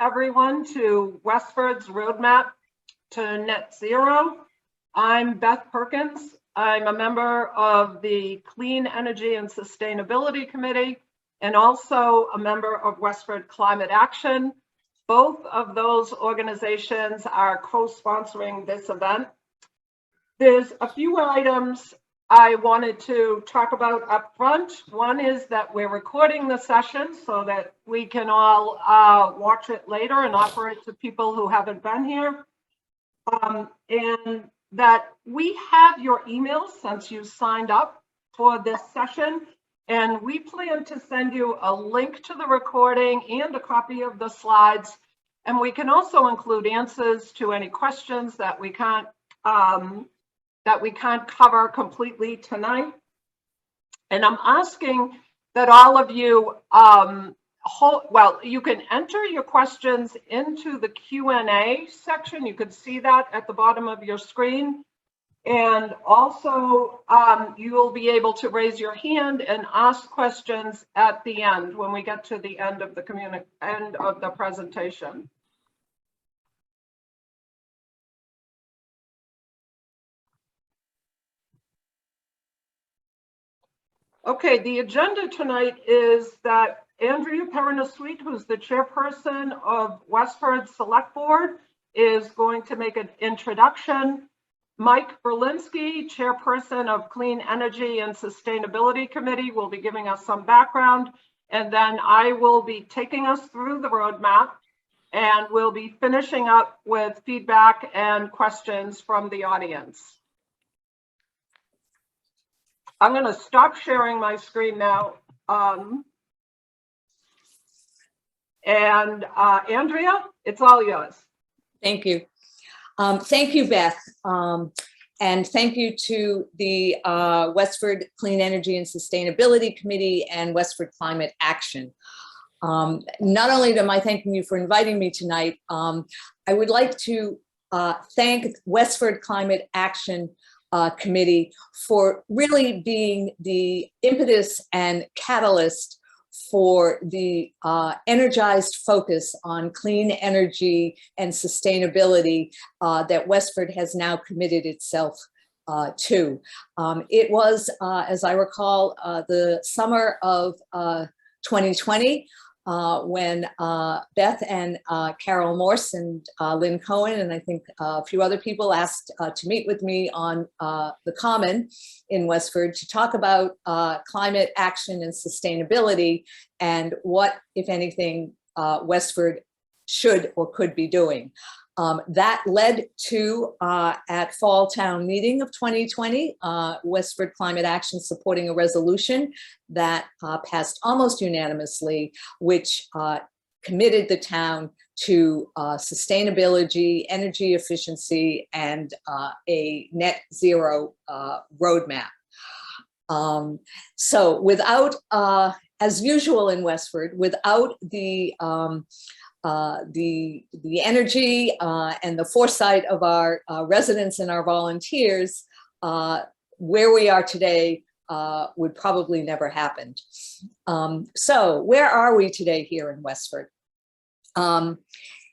everyone to Westford's roadmap to net zero. I'm Beth Perkins. I'm a member of the Clean Energy and Sustainability Committee and also a member of Westford Climate Action. Both of those organizations are co-sponsoring this event. There's a few items I wanted to talk about up front. One is that we're recording the session so that we can all watch it later and offer it to people who haven't been here. And that we have your emails since you signed up for this session. And we plan to send you a link to the recording and a copy of the slides. And we can also include answers to any questions that we can't cover completely tonight. And I'm asking that all of you, you can enter your questions into the Q&A section. You can see that at the bottom of your screen. And also, you will be able to raise your hand and ask questions at the end when we get to the end of the presentation. Okay, the agenda tonight is that Andrea Peraner-Sweet, who's the chairperson of Westford Select Board, is going to make an introduction. Mike Berlinski, chairperson of Clean Energy and Sustainability Committee, will be giving us some background. And then I will be taking us through the roadmap and we'll be finishing up with feedback and questions from the audience. I'm going to stop sharing my screen now. Andrea, it's all yours. Thank you. Thank you, Beth. And thank you to the Westford Clean Energy and Sustainability Committee and Westford Climate Action. Not only am I thanking you for inviting me tonight, I would like to thank Westford Climate Action Committee for really being the impetus and catalyst for the energized focus on clean energy and sustainability that Westford has now committed itself to. It was, as I recall, the summer of 2020 when Beth and Carol Morse and Lynn Cohen and I think a few other people asked to meet with me on the Common in Westford to talk about climate action and sustainability and what, if anything, Westford should or could be doing. That led to, at Fall Town Meeting of 2020, Westford Climate Action supporting a resolution that passed almost unanimously, which committed the town to sustainability, energy efficiency, and a net zero roadmap. So without, as usual in Westford, without the energy and the foresight of our residents and our volunteers, where we are today would probably never happen. So where are we today here in Westford?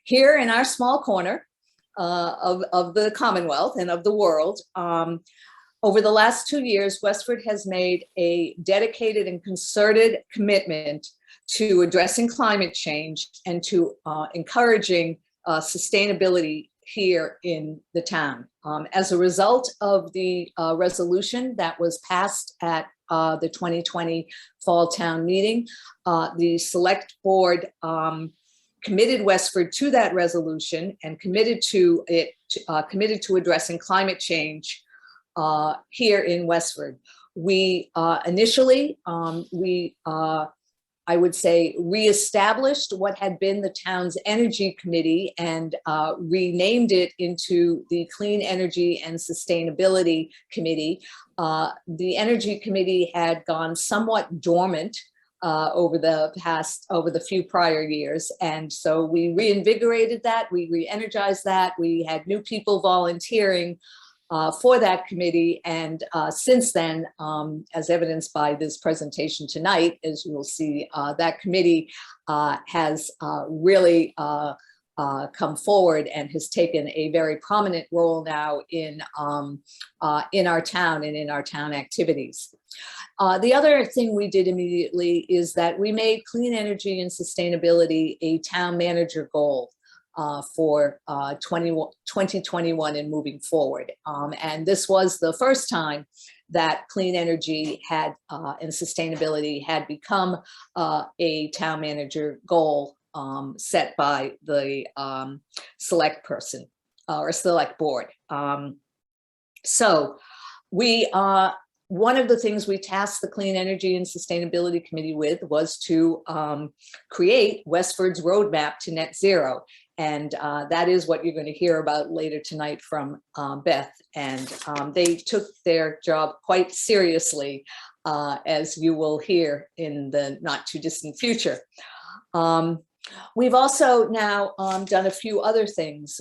Here in our small corner of the Commonwealth and of the world, over the last 2 years, Westford has made a dedicated and concerted commitment to addressing climate change and to encouraging sustainability here in the town. As a result of the resolution that was passed at the 2020 Fall Town Meeting, the Select Board committed Westford to that resolution and committed to addressing climate change here in Westford. We initially, I would say, reestablished what had been the town's energy committee and renamed it into the Clean Energy and Sustainability Committee. The energy committee had gone somewhat dormant over the few prior years. And so we reinvigorated that, we re-energized that, we had new people volunteering. for that committee. And since then, as evidenced by this presentation tonight, as you will see, that committee has really come forward and has taken a very prominent role now in our town and in our town activities. The other thing we did immediately is that we made clean energy and sustainability a town manager goal for 2021 and moving forward. And this was the first time that clean energy had and sustainability had become a town manager goal set by the select person or select board. So we, one of the things we tasked the Clean Energy and Sustainability Committee with was to create Westford's roadmap to net zero. And that is what you're going to hear about later tonight from Beth. And they took their job quite seriously, as you will hear in the not too distant future. We've also now done a few other things,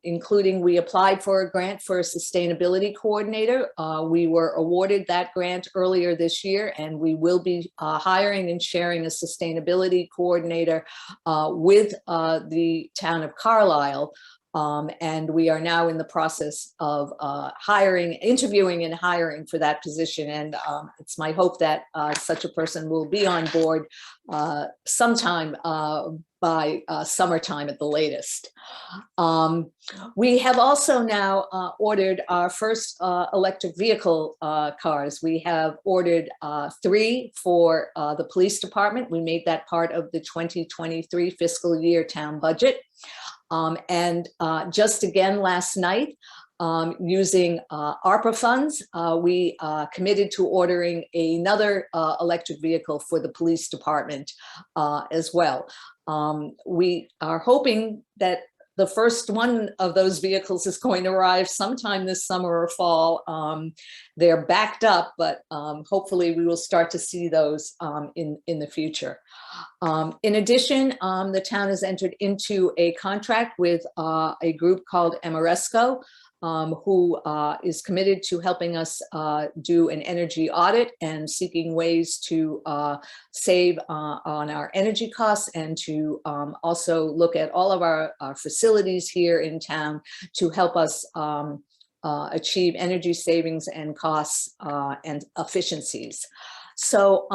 including we applied for a grant for a sustainability coordinator. We were awarded that grant earlier this year, and we will be hiring and sharing a sustainability coordinator with the town of Carlisle. And we are now in the process of interviewing and hiring for that position. And it's my hope that such a person will be on board sometime by summertime at the latest. We have also now ordered our first electric vehicle cars. We have ordered 3 for the police department. We made that part of the 2023 fiscal year town budget. And just again last night, using ARPA funds, we committed to ordering another electric vehicle for the police department as well. We are hoping that the first one of those vehicles is going to arrive sometime this summer or fall. They're backed up, but hopefully we will start to see those in the future. In addition, the town has entered into a contract with a group called Amoresco, who is committed to helping us do an energy audit and seeking ways to save on our energy costs, and to also look at all of our facilities here in town to help us achieve energy savings and costs and efficiencies. So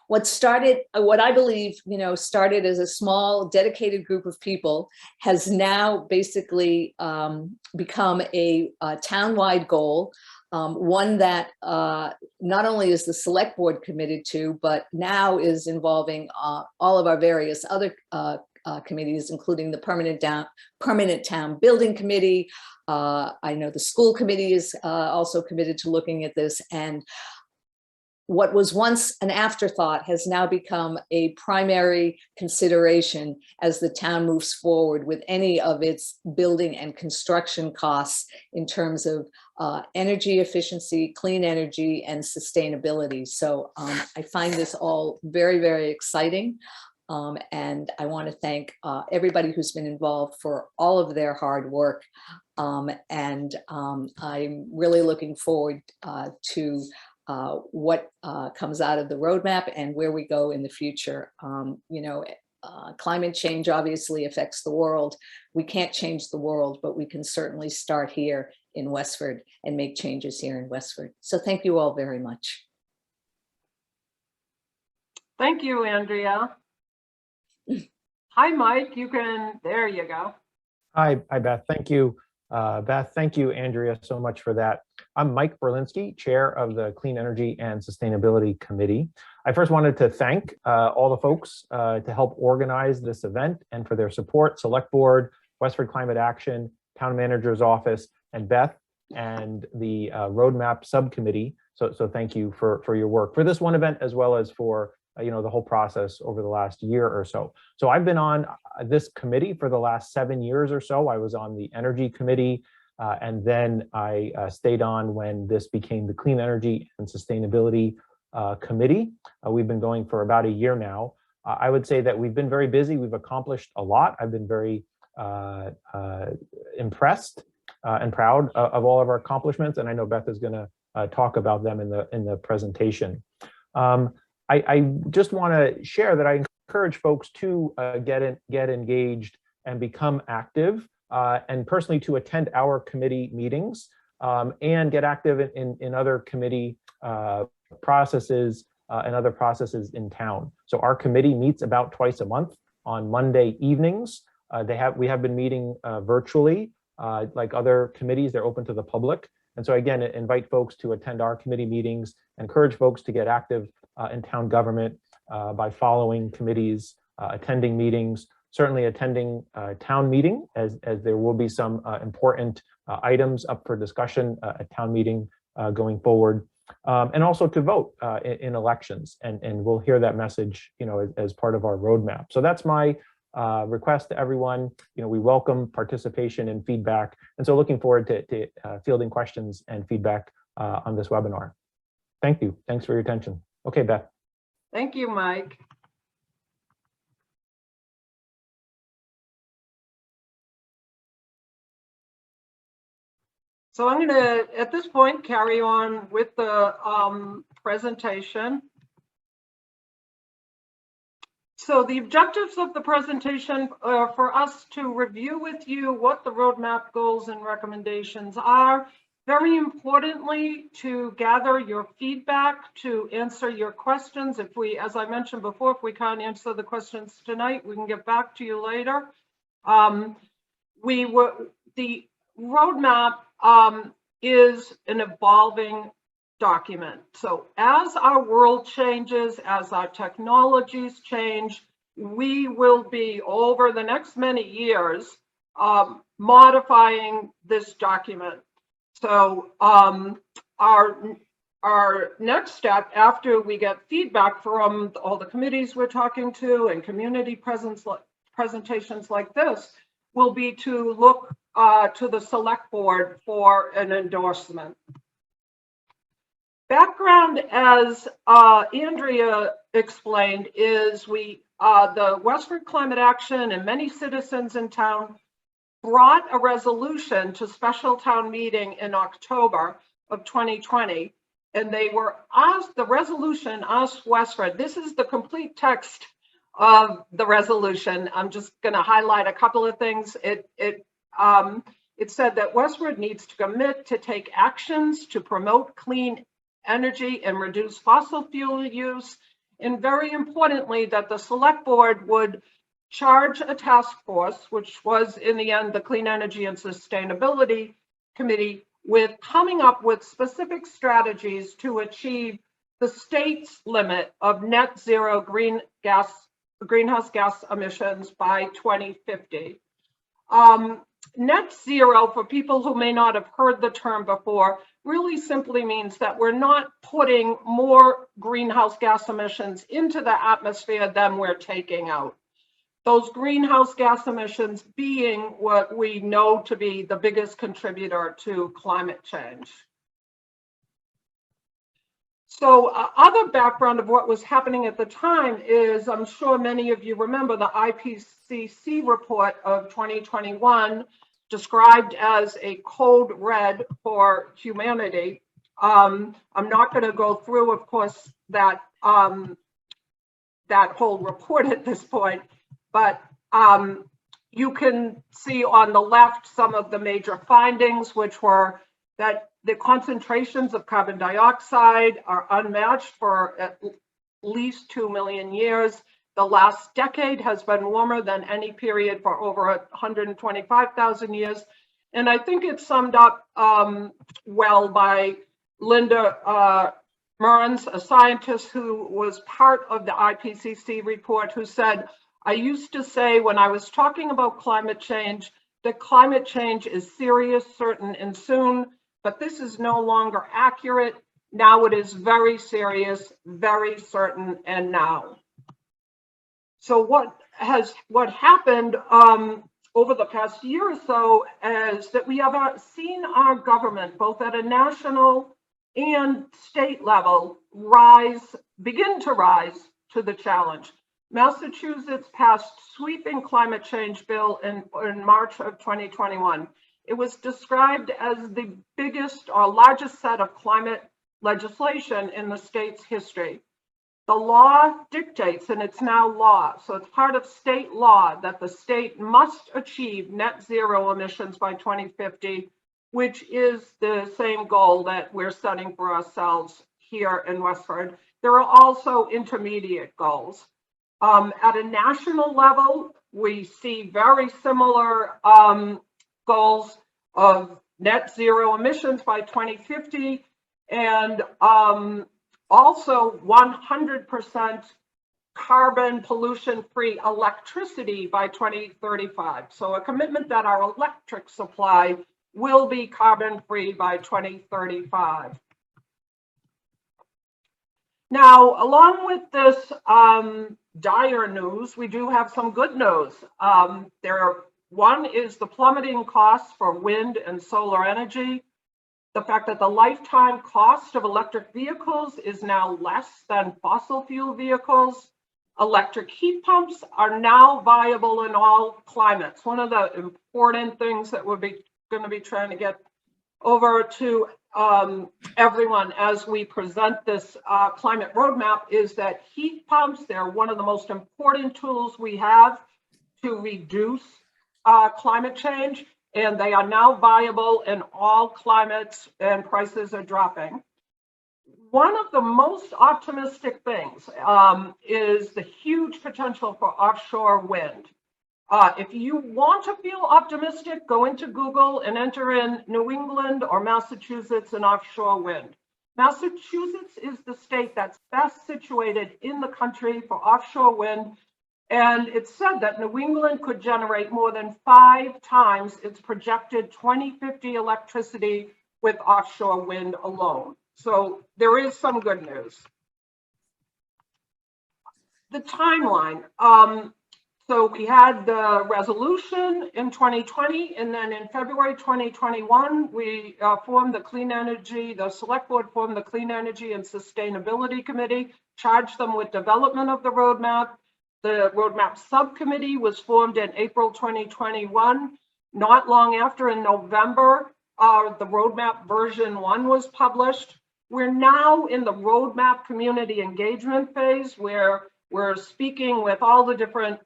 what I believe, started as a small dedicated group of people has now basically become a town-wide goal, one that not only is the select board committed to, but now is involving all of our various other committees, including the Permanent Town Building Committee. I know the school committee is also committed to looking at this, and what was once an afterthought has now become a primary consideration as the town moves forward with any of its building and construction costs in terms of energy efficiency, clean energy, and sustainability. So I find this all very, very exciting. And I want to thank everybody who's been involved for all of their hard work. And I'm really looking forward to what comes out of the roadmap and where we go in the future. Climate change obviously affects the world. We can't change the world, but we can certainly start here in Westford and make changes here in Westford. So thank you all very much. Thank you, Andrea. Hi, Mike. There you go. Hi, Beth. Thank you. Beth, thank you, Andrea, so much for that. I'm Mike Berlinski, chair of the Clean Energy and Sustainability Committee. I first wanted to thank all the folks to help organize this event and for their support: Select Board, Westford Climate Action, Town Manager's Office, and Beth and the Roadmap Subcommittee. So thank you for your work for this one event, as well as for the whole process over the last year or so. So I've been on this committee for the last 7 years or so. I was on the Energy Committee, and then I stayed on when this became the Clean Energy and Sustainability Committee. We've been going for about a year now. I would say that we've been very busy. We've accomplished a lot. I've been very impressed and proud of all of our accomplishments. And I know Beth is going to talk about them in the presentation. I just want to share that I encourage folks to get engaged and become active, and personally to attend our committee meetings, and get active in other committee processes and other processes in town. So our committee meets about twice a month on Monday evenings. We have been meeting virtually, like other committees. They're open to the public. And so again, invite folks to attend our committee meetings, encourage folks to get active in town government by following committees, attending meetings, certainly attending town meeting, as there will be some important items up for discussion at town meeting going forward, and also to vote in elections. And we'll hear that message, as part of our roadmap. So that's my request to everyone. We welcome participation and feedback. And so looking forward to fielding questions and feedback on this webinar. Thank you. Thanks for your attention. Okay, Beth. Thank you, Mike. So I'm going to, at this point, carry on with the presentation. So the objectives of the presentation are for us to review with you what the roadmap goals and recommendations are. Very importantly, to gather your feedback, to answer your questions. If we, as I mentioned before, if we can't answer the questions tonight, we can get back to you later. The roadmap is an evolving document. So as our world changes, as our technologies change, we will be, over the next many years, modifying this document. So our next step, after we get feedback from all the committees we're talking to and community presentations like this, will be to look to the select board for an endorsement. Background, as Andrea explained, is the Westford Climate Action and many citizens in town brought a resolution to special town meeting in October of 2020, and they were asked, the resolution asked Westford, this is the complete text of the resolution. I'm just going to highlight a couple of things. It said that Westford needs to commit to take actions to promote clean energy and reduce fossil fuel use, and very importantly, that the select board would charge a task force, which was in the end the Clean Energy and Sustainability Committee, with coming up with specific strategies to achieve the state's limit of net zero greenhouse gas emissions by 2050. Net zero, for people who may not have heard the term before, really simply means that we're not putting more greenhouse gas emissions into the atmosphere than we're taking out. Those greenhouse gas emissions being what we know to be the biggest contributor to climate change. So other background of what was happening at the time is, I'm sure many of you remember the IPCC report of 2021, described as a code red for humanity. I'm not going to go through, of course, that whole report at this point, but you can see on the left some of the major findings, which were that the concentrations of carbon dioxide are unmatched for at least 2 million years. The last decade has been warmer than any period for over 125,000 years. And I think it's summed up well by Linda Mearns, a scientist who was part of the IPCC report, who said, I used to say when I was talking about climate change, that climate change is serious, certain, and soon, but this is no longer accurate. Now it is very serious, very certain, and now. So what happened over the past year or so is that we have seen our government, both at a national and state level, begin to rise to the challenge. Massachusetts passed sweeping climate change bill in March of 2021. It was described as the biggest or largest set of climate legislation in the state's history. The law dictates, and it's now law, so it's part of state law, that the state must achieve net zero emissions by 2050, which is the same goal that we're setting for ourselves here in Westford. There are also intermediate goals. At a national level, we see very similar goals of net zero emissions by 2050 and also 100% carbon pollution-free electricity by 2035. So a commitment that our electric supply will be carbon-free by 2035. Now, along with this dire news, we do have some good news. One is the plummeting costs for wind and solar energy. The fact that the lifetime cost of electric vehicles is now less than fossil fuel vehicles. Electric heat pumps are now viable in all climates. One of the important things that we're going to be trying to get over to everyone as we present this climate roadmap is that heat pumps, they're one of the most important tools we have to reduce climate change, and they are now viable in all climates and prices are dropping. One of the most optimistic things is the huge potential for offshore wind. If you want to feel optimistic, go into Google and enter in New England or Massachusetts and offshore wind. Massachusetts is the state that's best situated in the country for offshore wind. And it's said that New England could generate more than 5 times its projected 2050 electricity with offshore wind alone. So there is some good news. The timeline. So we had the resolution in 2020, and then in February 2021, we formed the select board formed the Clean Energy and Sustainability Committee, charged them with development of the roadmap. The roadmap subcommittee was formed in April 2021. Not long after, in November, the roadmap version 1 was published. We're now in the roadmap community engagement phase, where we're speaking with all the different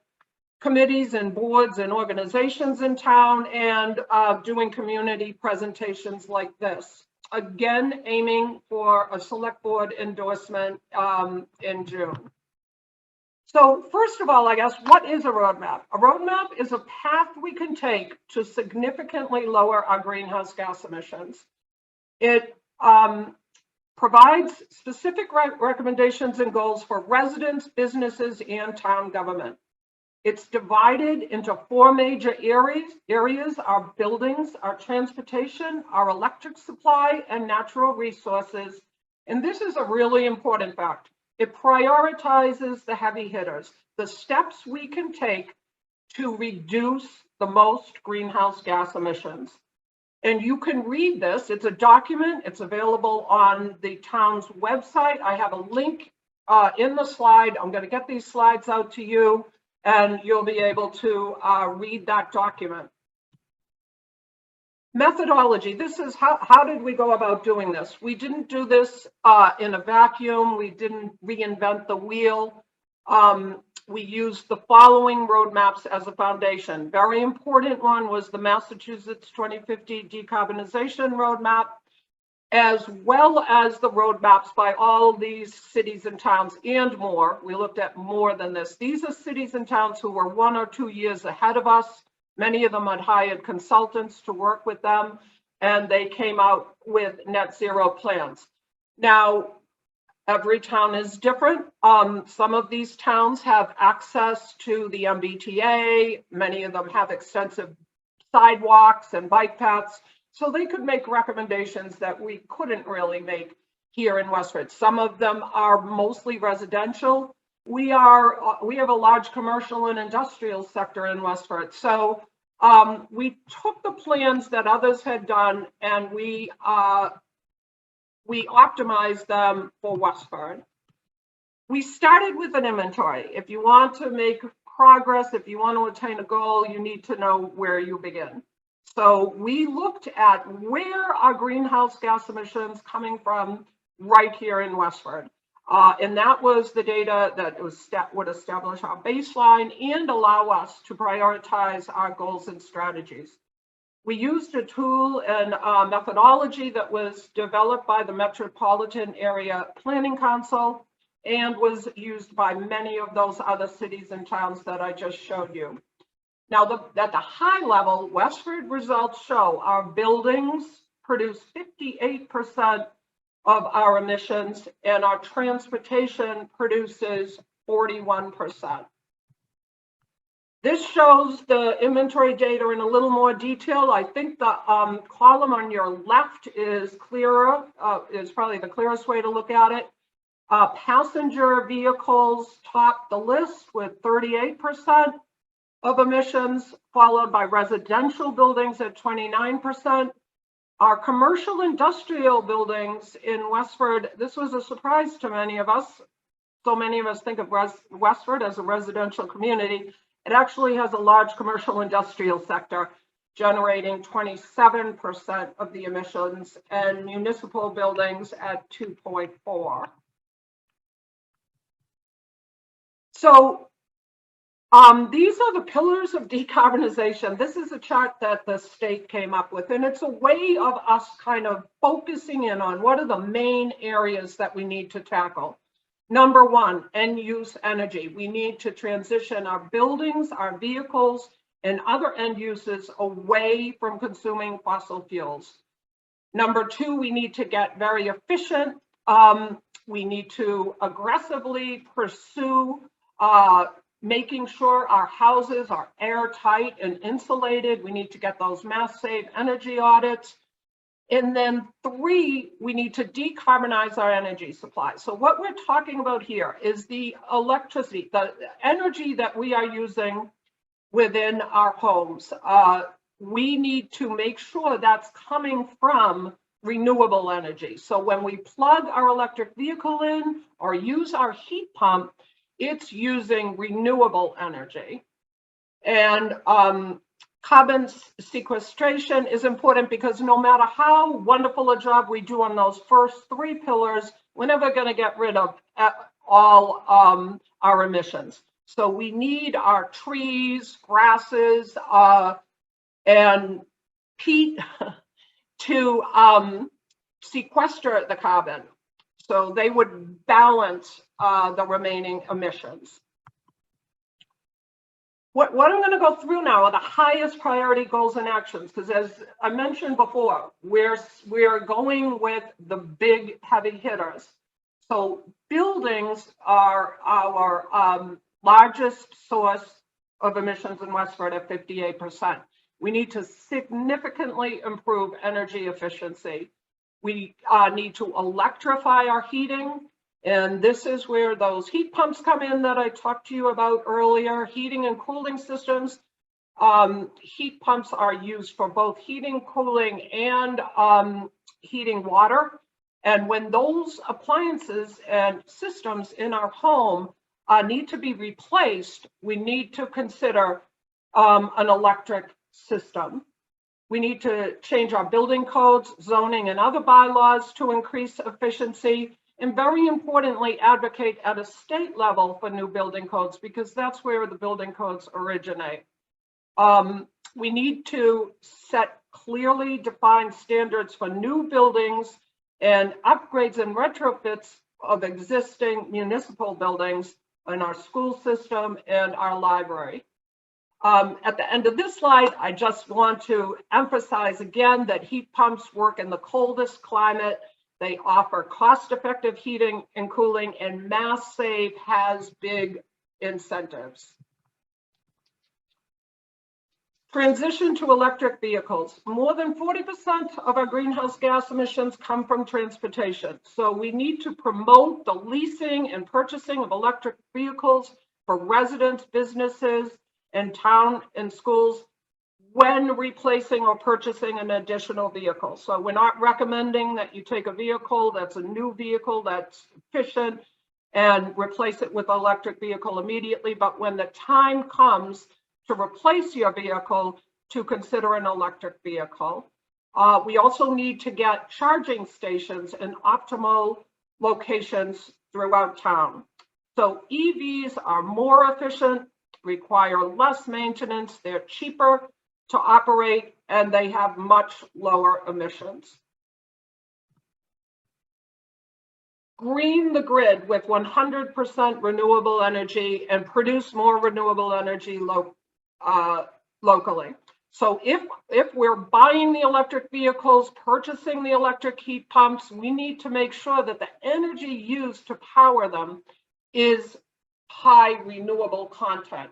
committees and boards and organizations in town and doing community presentations like this. Again, aiming for a select board endorsement in June. So first of all, I guess, what is a roadmap? A roadmap is a path we can take to significantly lower our greenhouse gas emissions. It provides specific recommendations and goals for residents, businesses, and town government. It's divided into 4 major areas: our buildings, our transportation, our electric supply, and natural resources. And this is a really important fact. It prioritizes the heavy hitters, the steps we can take to reduce the most greenhouse gas emissions. And you can read this. It's a document. It's available on the town's website. I have a link in the slide. I'm going to get these slides out to you, and you'll be able to read that document. Methodology. This is how did we go about doing this? We didn't do this in a vacuum. We didn't reinvent the wheel. We used the following roadmaps as a foundation. Very important one was the Massachusetts 2050 decarbonization roadmap, as well as the roadmaps by all these cities and towns and more. We looked at more than this. These are cities and towns who were 1 or 2 years ahead of us. Many of them had hired consultants to work with them, and they came out with net zero plans. Now, every town is different. Some of these towns have access to the MBTA. Many of them have extensive sidewalks and bike paths, so they could make recommendations that we couldn't really make here in Westford. Some of them are mostly residential. We have a large commercial and industrial sector in Westford. So we took the plans that others had done and we optimized them for Westford. We started with an inventory. If you want to make progress, if you want to attain a goal, you need to know where you begin. So we looked at where are greenhouse gas emissions coming from right here in Westford. And that was the data that would establish our baseline and allow us to prioritize our goals and strategies. We used a tool and methodology that was developed by the Metropolitan Area Planning Council and was used by many of those other cities and towns that I just showed you. Now, at the high level, Westford results show our buildings produce 58% of our emissions, and our transportation produces 41%. This shows the inventory data in a little more detail. I think the column on your left is clearer, is probably the clearest way to look at it. Passenger vehicles top the list with 38% of emissions, followed by residential buildings at 29%. Our commercial industrial buildings in Westford, this was a surprise to many of us. So many of us think of Westford as a residential community. It actually has a large commercial industrial sector, generating 27% of the emissions, and municipal buildings at 2.4. So these are the pillars of decarbonization. This is a chart that the state came up with, and it's a way of us kind of focusing in on what are the main areas that we need to tackle. Number one, end use energy. We need to transition our buildings, our vehicles, and other end uses away from consuming fossil fuels. Number two, we need to get very efficient. We need to aggressively pursue making sure our houses are airtight and insulated. We need to get those mass save energy audits. And then three, we need to decarbonize our energy supply. So what we're talking about here is the electricity, the energy that we are using within our homes. We need to make sure that's coming from renewable energy. So when we plug our electric vehicle in or use our heat pump, it's using renewable energy. And carbon sequestration is important because no matter how wonderful a job we do on those first three pillars, we're never going to get rid of all our emissions. So we need our trees, grasses, and peat to sequester the carbon. So they would balance the remaining emissions. What I'm going to go through now are the highest priority goals and actions, because as I mentioned before, we're going with the big heavy hitters. So buildings are our largest source of emissions in Westford at 58%. We need to significantly improve energy efficiency. We need to electrify our heating. And this is where those heat pumps come in that I talked to you about earlier. Heating and cooling systems. Heat pumps are used for both heating, cooling, and heating water. And when those appliances and systems in our home need to be replaced, we need to consider an electric system. We need to change our building codes, zoning, and other bylaws to increase efficiency. And very importantly, advocate at a state level for new building codes, because that's where the building codes originate. We need to set clearly defined standards for new buildings and upgrades and retrofits of existing municipal buildings in our school system and our library. At the end of this slide, I just want to emphasize again that heat pumps work in the coldest climate. They offer cost-effective heating and cooling, and Mass Save has big incentives. Transition to electric vehicles. More than 40% of our greenhouse gas emissions come from transportation. So we need to promote the leasing and purchasing of electric vehicles for residents, businesses, and town and schools when replacing or purchasing an additional vehicle. So we're not recommending that you take a vehicle that's a new vehicle that's efficient and replace it with an electric vehicle immediately. But when the time comes to replace your vehicle, to consider an electric vehicle. We also need to get charging stations in optimal locations throughout town. So EVs are more efficient, require less maintenance, they're cheaper to operate, and they have much lower emissions. Green the grid with 100% renewable energy and produce more renewable energy locally. So if we're buying the electric vehicles, purchasing the electric heat pumps, we need to make sure that the energy used to power them is high renewable content.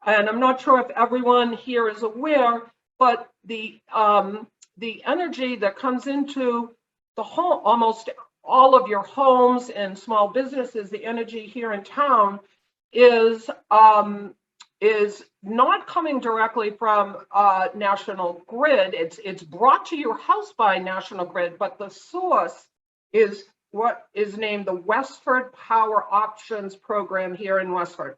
And I'm not sure if everyone here is aware, but the energy that comes into the home, almost all of your homes and small businesses, the energy here in town is not coming directly from National Grid. It's brought to your house by National Grid, but the source is what is named the Westford Power Options Program here in Westford.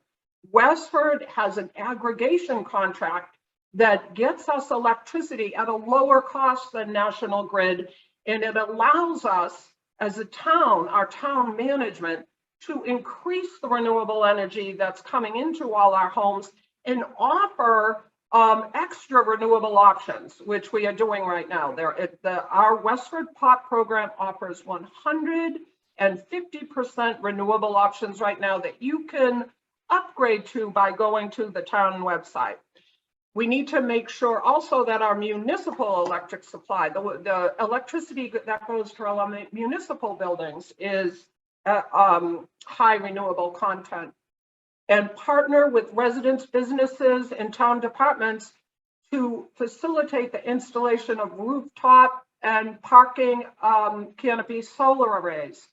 Westford has an aggregation contract that gets us electricity at a lower cost than National Grid, and it allows us as a town, our town management, to increase the renewable energy that's coming into all our homes and offer extra renewable options, which we are doing right now. Our Westford POP program offers 150% renewable options right now that you can upgrade to by going to the town website. We need to make sure also that our municipal electric supply, the electricity that goes to our municipal buildings, is high renewable content, and partner with residents, businesses, and town departments to facilitate the installation of rooftop and parking canopy solar arrays.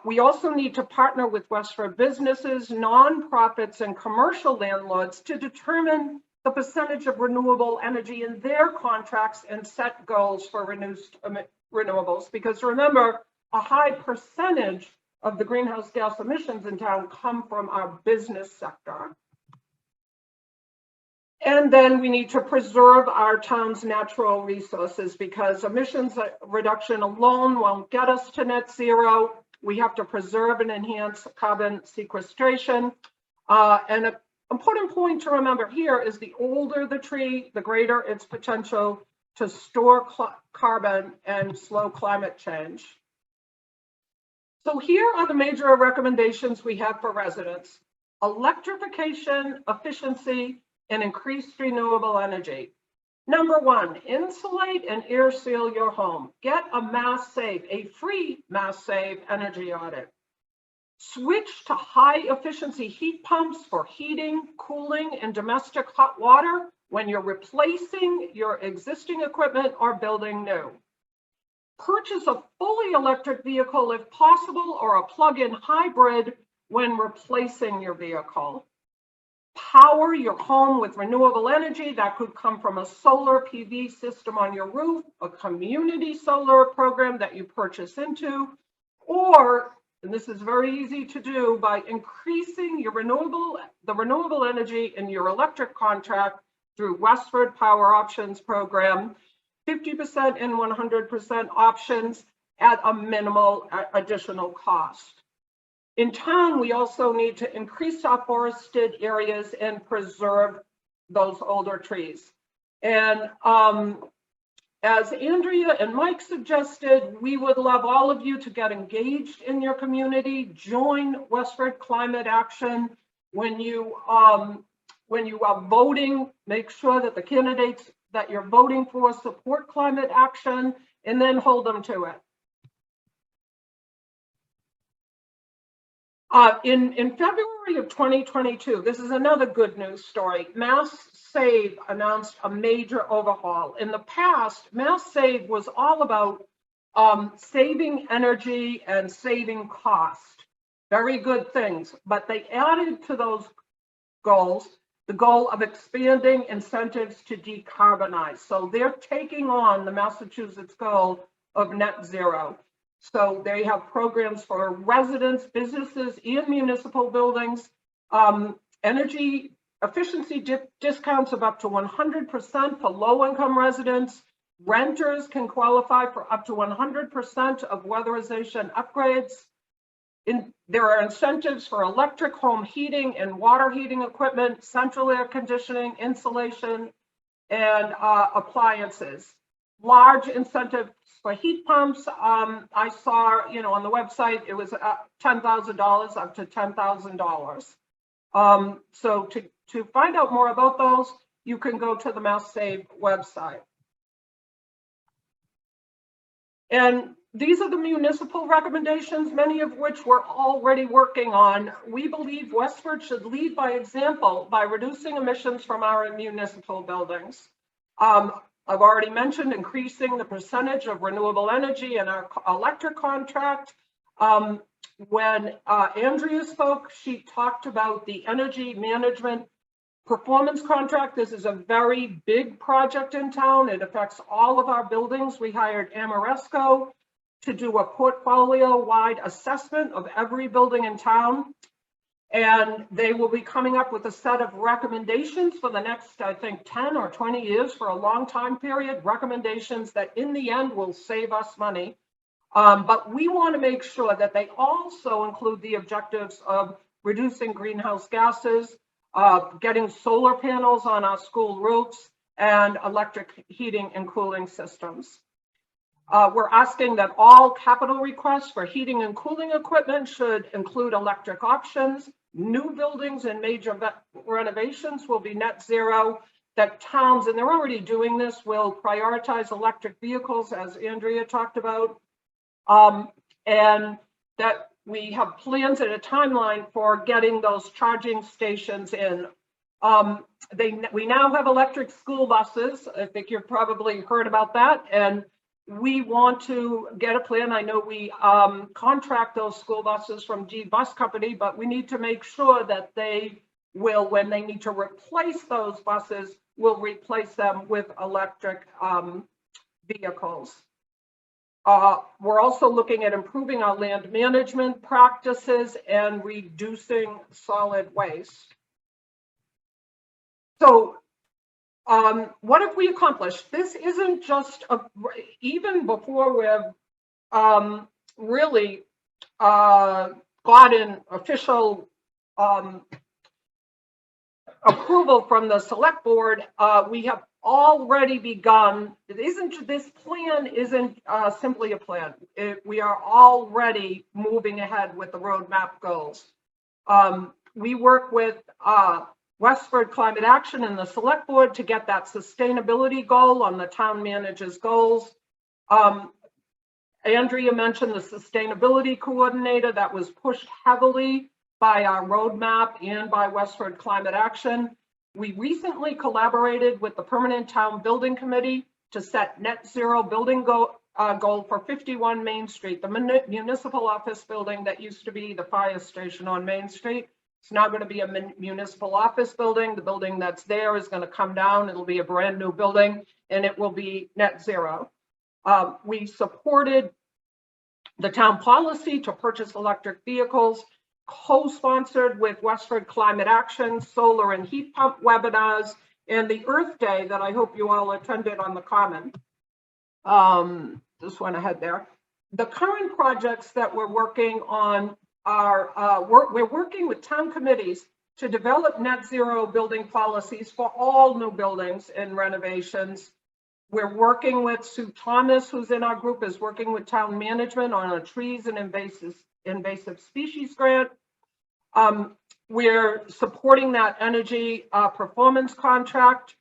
We also need to partner with Westford businesses, nonprofits, and commercial landlords to determine the percentage of renewable energy in their contracts and set goals for renewables. Because remember, a high percentage of the greenhouse gas emissions in town come from our business sector. And then we need to preserve our town's natural resources, because emissions reduction alone won't get us to net zero. We have to preserve and enhance carbon sequestration. And an important point to remember here is the older the tree, the greater its potential to store carbon and slow climate change. So here are the major recommendations we have for residents: electrification, efficiency, and increased renewable energy. Number one, insulate and air seal your home. Get a free mass save energy audit. Switch to high efficiency heat pumps for heating, cooling, and domestic hot water when you're replacing your existing equipment or building new. Purchase a fully electric vehicle if possible, or a plug-in hybrid when replacing your vehicle. Power your home with renewable energy. That could come from a solar PV system on your roof, a community solar program that you purchase into, or, and this is very easy to do, by increasing the renewable energy in your electric contract through Westford Power Options Program, 50% and 100% options at a minimal additional cost. In town, we also need to increase our forested areas and preserve those older trees. And as Andrea and Mike suggested, we would love all of you to get engaged in your community. Join Westford Climate Action. When you are voting, make sure that the candidates that you're voting for support climate action, and then hold them to it. In February of 2022, this is another good news story. Mass Save announced a major overhaul. In the past, Mass Save was all about saving energy and saving cost. Very good things, but they added to those goals the goal of expanding incentives to decarbonize. So they're taking on the Massachusetts goal of net zero. So they have programs for residents, businesses, and municipal buildings, energy efficiency discounts of up to 100% for low-income residents. Renters can qualify for up to 100% of weatherization upgrades. There are incentives for electric home heating and water heating equipment, central air conditioning, insulation, and appliances. Large incentives for heat pumps. I saw, on the website, it was $10,000 up to $10,000. So to find out more about those, you can go to the Mass Save website. And these are the municipal recommendations, many of which we're already working on. We believe Westford should lead by example by reducing emissions from our municipal buildings. I've already mentioned increasing the percentage of renewable energy in our electric contract. When Andrea spoke, she talked about the energy management performance contract. This is a very big project in town. It affects all of our buildings. We hired Amoresco to do a portfolio-wide assessment of every building in town. And they will be coming up with a set of recommendations for the next, I think, 10 or 20 years, for a long time period, recommendations that in the end will save us money. But we want to make sure that they also include the objectives of reducing greenhouse gases, getting solar panels on our school roofs, and electric heating and cooling systems. We're asking that all capital requests for heating and cooling equipment should include electric options. New buildings and major renovations will be net zero. That towns, and they're already doing this, will prioritize electric vehicles, as Andrea talked about. And that we have plans and a timeline for getting those charging stations in. We now have electric school buses. I think you've probably heard about that. And we want to get a plan. I know we contract those school buses from G Bus Company, but we need to make sure that they will, when they need to replace those buses, will replace them with electric vehicles. We're also looking at improving our land management practices and reducing solid waste. So what have we accomplished? This isn't just even before we've really gotten official approval from the select board. We have already begun. This plan isn't simply a plan. We are already moving ahead with the roadmap goals. We work with Westford Climate Action and the Select Board to get that sustainability goal on the town manager's goals. Andrea mentioned the sustainability coordinator that was pushed heavily by our roadmap and by Westford Climate Action. We recently collaborated with the Permanent Town Building Committee to set net zero building goal for 51 Main Street, the municipal office building that used to be the fire station on Main Street. It's now going to be a municipal office building. The building that's there is going to come down. It'll be a brand new building and it will be net zero. We supported the town policy to purchase electric vehicles, co-sponsored with Westford Climate Action, solar and heat pump webinars, and the Earth Day that I hope you all attended on the Common. Just went ahead there. The current projects that we're working on are, we're working with town committees to develop net zero building policies for all new buildings and renovations. We're working with Sue Thomas, who's in our group, is working with town management on a trees and invasive species grant. We're supporting that energy performance contract.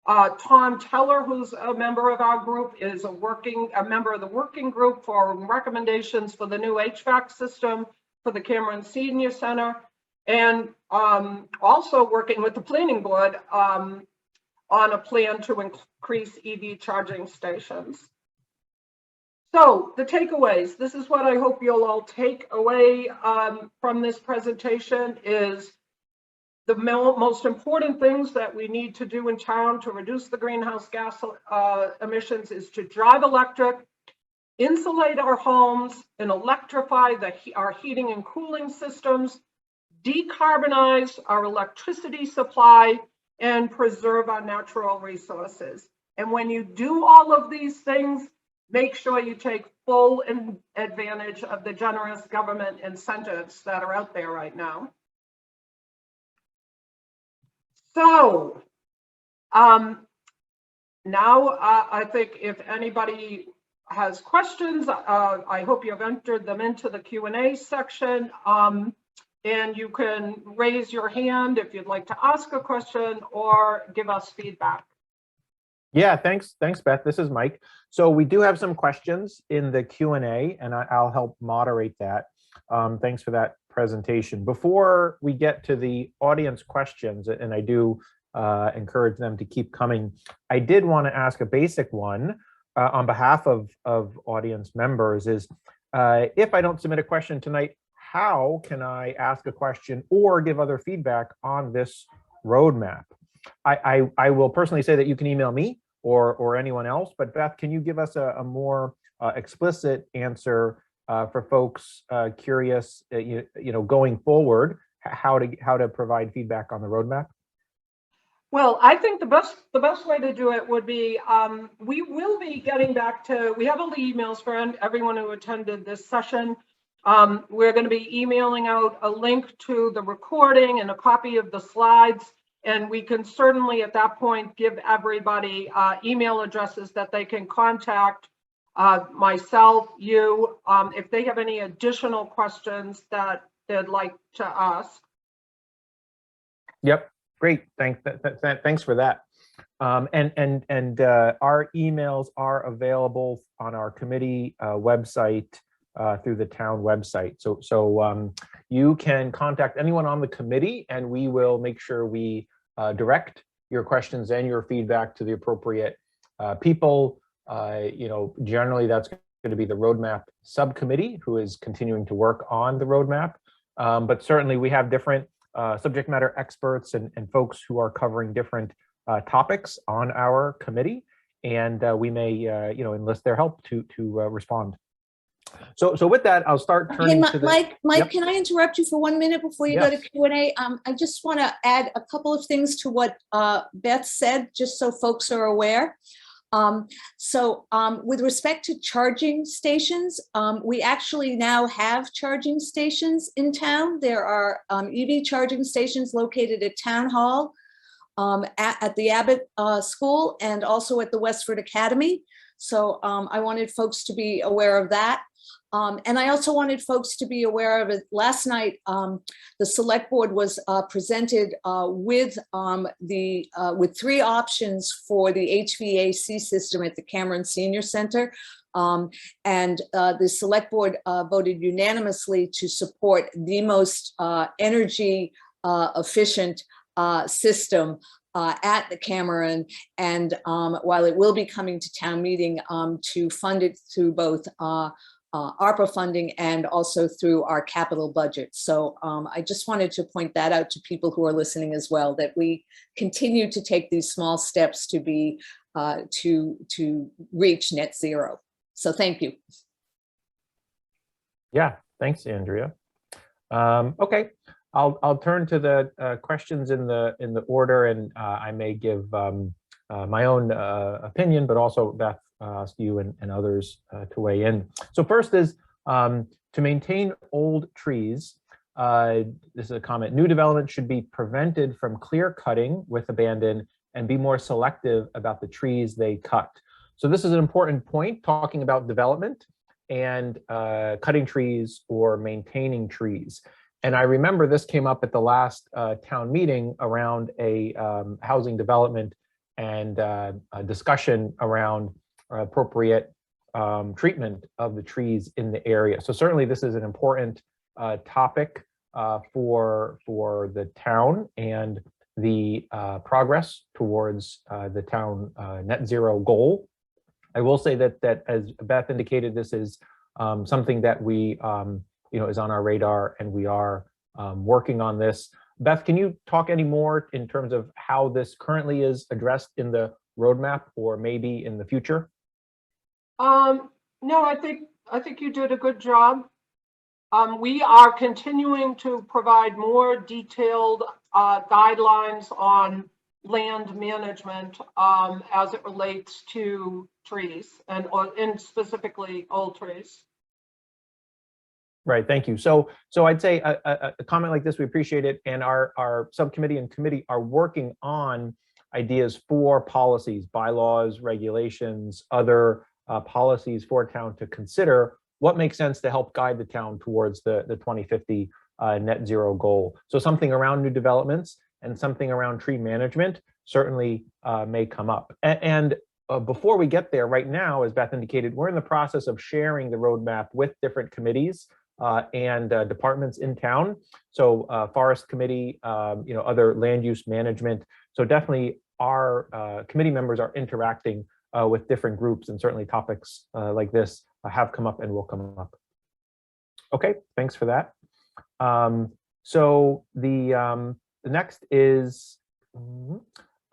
Tom Teller, who's a member of our group, is a member of the working group for recommendations for the new HVAC system for the Cameron Senior Center, and also working with the planning board on a plan to increase EV charging stations. So the takeaways, this is what I hope you'll all take away from this presentation, is the most important things that we need to do in town to reduce the greenhouse gas emissions is to drive electric, insulate our homes, and electrify our heating and cooling systems, decarbonize our electricity supply, and preserve our natural resources. And when you do all of these things, make sure you take full advantage of the generous government incentives that are out there right now. So now I think if anybody has questions, I hope you've entered them into the Q&A section. And you can raise your hand if you'd like to ask a question or give us feedback. Yeah, thanks, Beth. This is Mike. So we do have some questions in the Q&A, and I'll help moderate that. Thanks for that presentation. Before we get to the audience questions, and I do encourage them to keep coming, I did want to ask a basic one on behalf of audience members is, if I don't submit a question tonight, how can I ask a question or give other feedback on this roadmap? I will personally say that you can email me or anyone else, but Beth, can you give us a more explicit answer for folks curious, going forward, how to provide feedback on the roadmap? Well, I think the best way to do it would be, we will be getting back to, we have all the emails for everyone who attended this session. We're going to be emailing out a link to the recording and a copy of the slides. And we can certainly at that point give everybody email addresses that they can contact myself, you, if they have any additional questions that they'd like to ask. Yep, great. Thanks for that. And our emails are available on our committee website through the town website. So you can contact anyone on the committee, and we will make sure we direct your questions and your feedback to the appropriate people. Generally that's going to be the roadmap subcommittee who is continuing to work on the roadmap. But certainly we have different subject matter experts and folks who are covering different topics on our committee, and we may enlist their help to respond. So with that, I'll start turning to the— Mike, Yep. Can I interrupt you for 1 minute before you go to Q&A? I just want to add a couple of things to what Beth said, just so folks are aware. With respect to charging stations, we actually now have charging stations in town. There are EV charging stations located at Town Hall, at the Abbott School, and also at the Westford Academy. So I wanted folks to be aware of that. And I also wanted folks to be aware of it. Last night, the select board was presented with 3 options for the HVAC system at the Cameron Senior Center. And the select board voted unanimously to support the most energy efficient system at the Cameron, and while it will be coming to town meeting, to fund it through both ARPA funding and also through our capital budget. So I just wanted to point that out to people who are listening as well, that we continue to take these small steps to be to reach net zero. So thank you. Yeah, thanks, Andrea. Okay, I'll turn to the questions in the order, and I may give my own opinion, but also Beth, ask you and others to weigh in. So first is to maintain old trees. This is a comment. New development should be prevented from clear cutting with abandon and be more selective about the trees they cut. So this is an important point, talking about development and cutting trees or maintaining trees. And I remember this came up at the last town meeting around a housing development and a discussion around appropriate treatment of the trees in the area. So certainly this is an important topic for the town and the progress towards the town net zero goal. I will say that as Beth indicated, this is something that we is on our radar, and we are working on this. Beth, can you talk any more in terms of how this currently is addressed in the roadmap, or maybe in the future? No, I think you did a good job. We are continuing to provide more detailed guidelines on land management as it relates to trees and specifically old trees. Right, thank you. So I'd say a comment like this, we appreciate it. And our subcommittee and committee are working on ideas for policies, bylaws, regulations, other policies for a town to consider what makes sense to help guide the town towards the 2050 net zero goal. So something around new developments and something around tree management certainly may come up. And before we get there, right now, as Beth indicated, we're in the process of sharing the roadmap with different committees and departments in town. So forest committee, other land use management. So definitely our committee members are interacting with different groups, and certainly topics like this have come up and will come up. Okay, thanks for that. So the next is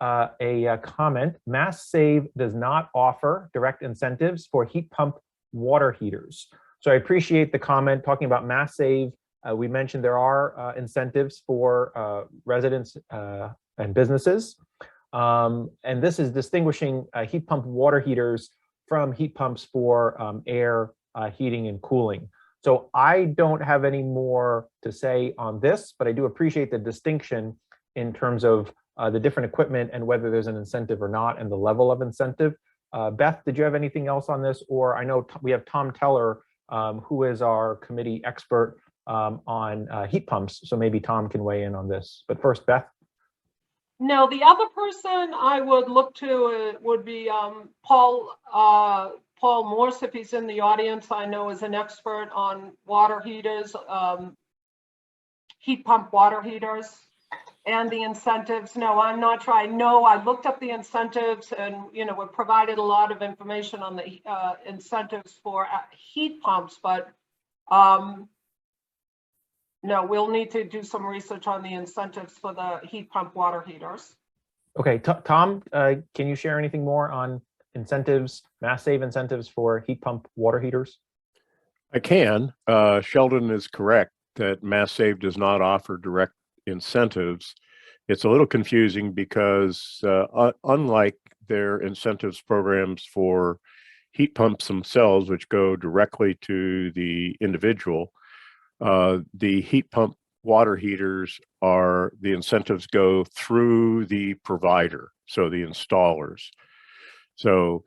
a comment. Mass Save does not offer direct incentives for heat pump water heaters. So I appreciate the comment talking about Mass Save. We mentioned there are incentives for residents and businesses. And this is distinguishing heat pump water heaters from heat pumps for air heating and cooling. So I don't have any more to say on this, but I do appreciate the distinction in terms of the different equipment and whether there's an incentive or not and the level of incentive. Beth, did you have anything else on this? Or I know we have Tom Teller, who is our committee expert on heat pumps. So maybe Tom can weigh in on this. But first, Beth. No, the other person I would look to would be Paul Morse, if he's in the audience. I know is an expert on water heaters, heat pump water heaters, and the incentives. No, I'm not sure. I know I looked up the incentives, and we provided a lot of information on the incentives for heat pumps, but no, we'll need to do some research on the incentives for the heat pump water heaters. Okay, Tom, can you share anything more on incentives, Mass Save incentives for heat pump water heaters? I can. Sheldon is correct that Mass Save does not offer direct incentives. It's a little confusing because unlike their incentives programs for heat pumps themselves, which go directly to the individual, the heat pump water heaters the incentives go through the provider, so the installers. So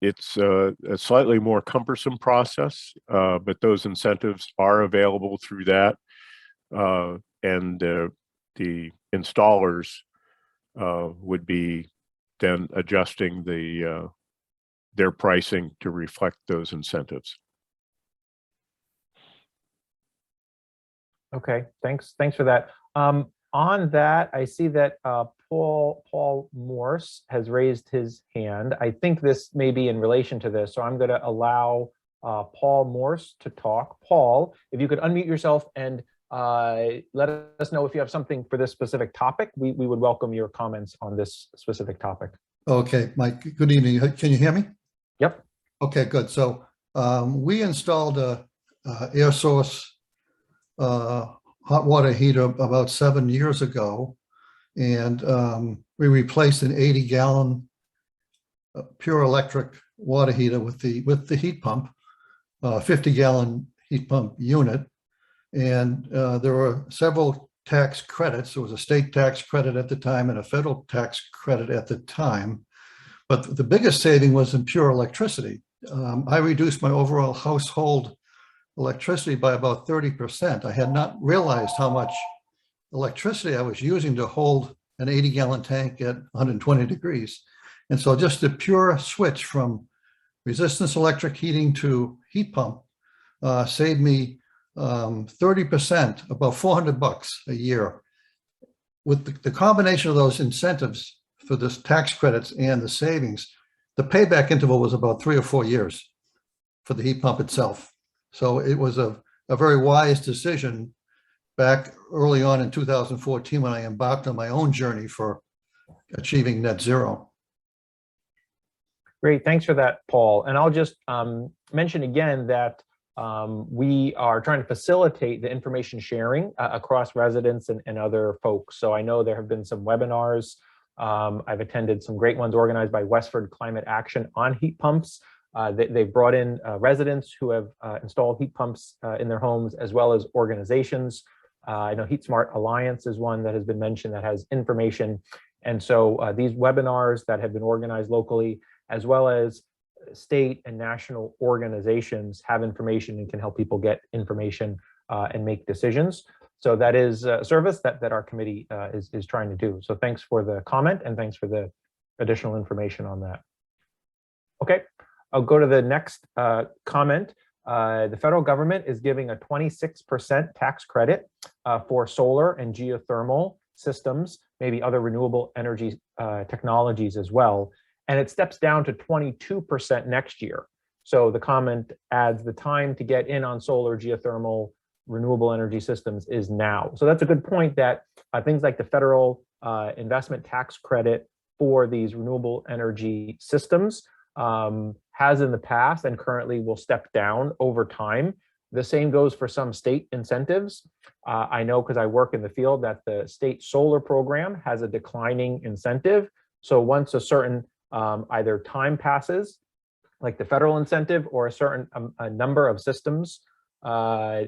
it's a slightly more cumbersome process, but those incentives are available through that. And the installers would be then adjusting their pricing to reflect those incentives. Okay, thanks for that. On that, I see that Paul Morse has raised his hand. I think this may be in relation to this, so I'm going to allow Paul Morse to talk. Paul, if you could unmute yourself and let us know if you have something for this specific topic. We would welcome your comments on this specific topic. Okay, Mike, good evening. Can you hear me? Yep. Okay, good. So we installed a air source hot water heater about 7 years ago, and we replaced an 80-gallon pure electric water heater with the heat pump, 50-gallon heat pump unit, and there were several tax credits. There was a state tax credit at the time and a federal tax credit at the time, but the biggest saving was in pure electricity. I reduced my overall household electricity by about 30%. I had not realized how much electricity I was using to hold an 80-gallon tank at 120 degrees. And so just the pure switch from resistance electric heating to heat pump saved me 30%, about $400 a year. With the combination of those incentives for this tax credits and the savings, the payback interval was about 3 or 4 years for the heat pump itself. So it was a very wise decision back early on in 2014 when I embarked on my own journey for achieving net zero. Great, thanks for that, Paul. And I'll just mention again that we are trying to facilitate the information sharing across residents and other folks. So I know there have been some webinars. I've attended some great ones organized by Westford Climate Action on heat pumps. They've brought in residents who have installed heat pumps in their homes, as well as organizations. I know Heat Smart Alliance is one that has been mentioned that has information. And so these webinars that have been organized locally, as well as state and national organizations, have information and can help people get information and make decisions. So that is a service that our committee is trying to do. So thanks for the comment and thanks for the additional information on that. Okay, I'll go to the next comment. The federal government is giving a 26% tax credit for solar and geothermal systems, maybe other renewable energy technologies as well. And it steps down to 22% next year. So the comment adds the time to get in on solar, geothermal, renewable energy systems is now. So that's a good point that things like the federal investment tax credit for these renewable energy systems has in the past and currently will step down over time. The same goes for some state incentives. I know because I work in the field that the state solar program has a declining incentive. So once a certain either time passes, like the federal incentive, or a certain a number of systems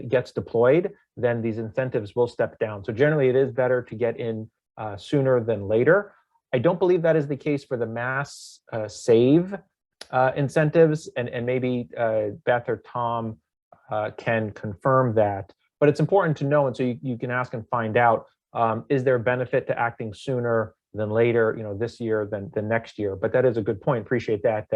gets deployed, then these incentives will step down. So generally it is better to get in sooner than later. I don't believe that is the case for the mass save incentives, and maybe Beth or Tom can confirm that. But it's important to know, and so you can ask and find out, is there a benefit to acting sooner than later, this year than next year? But that is a good point. Appreciate that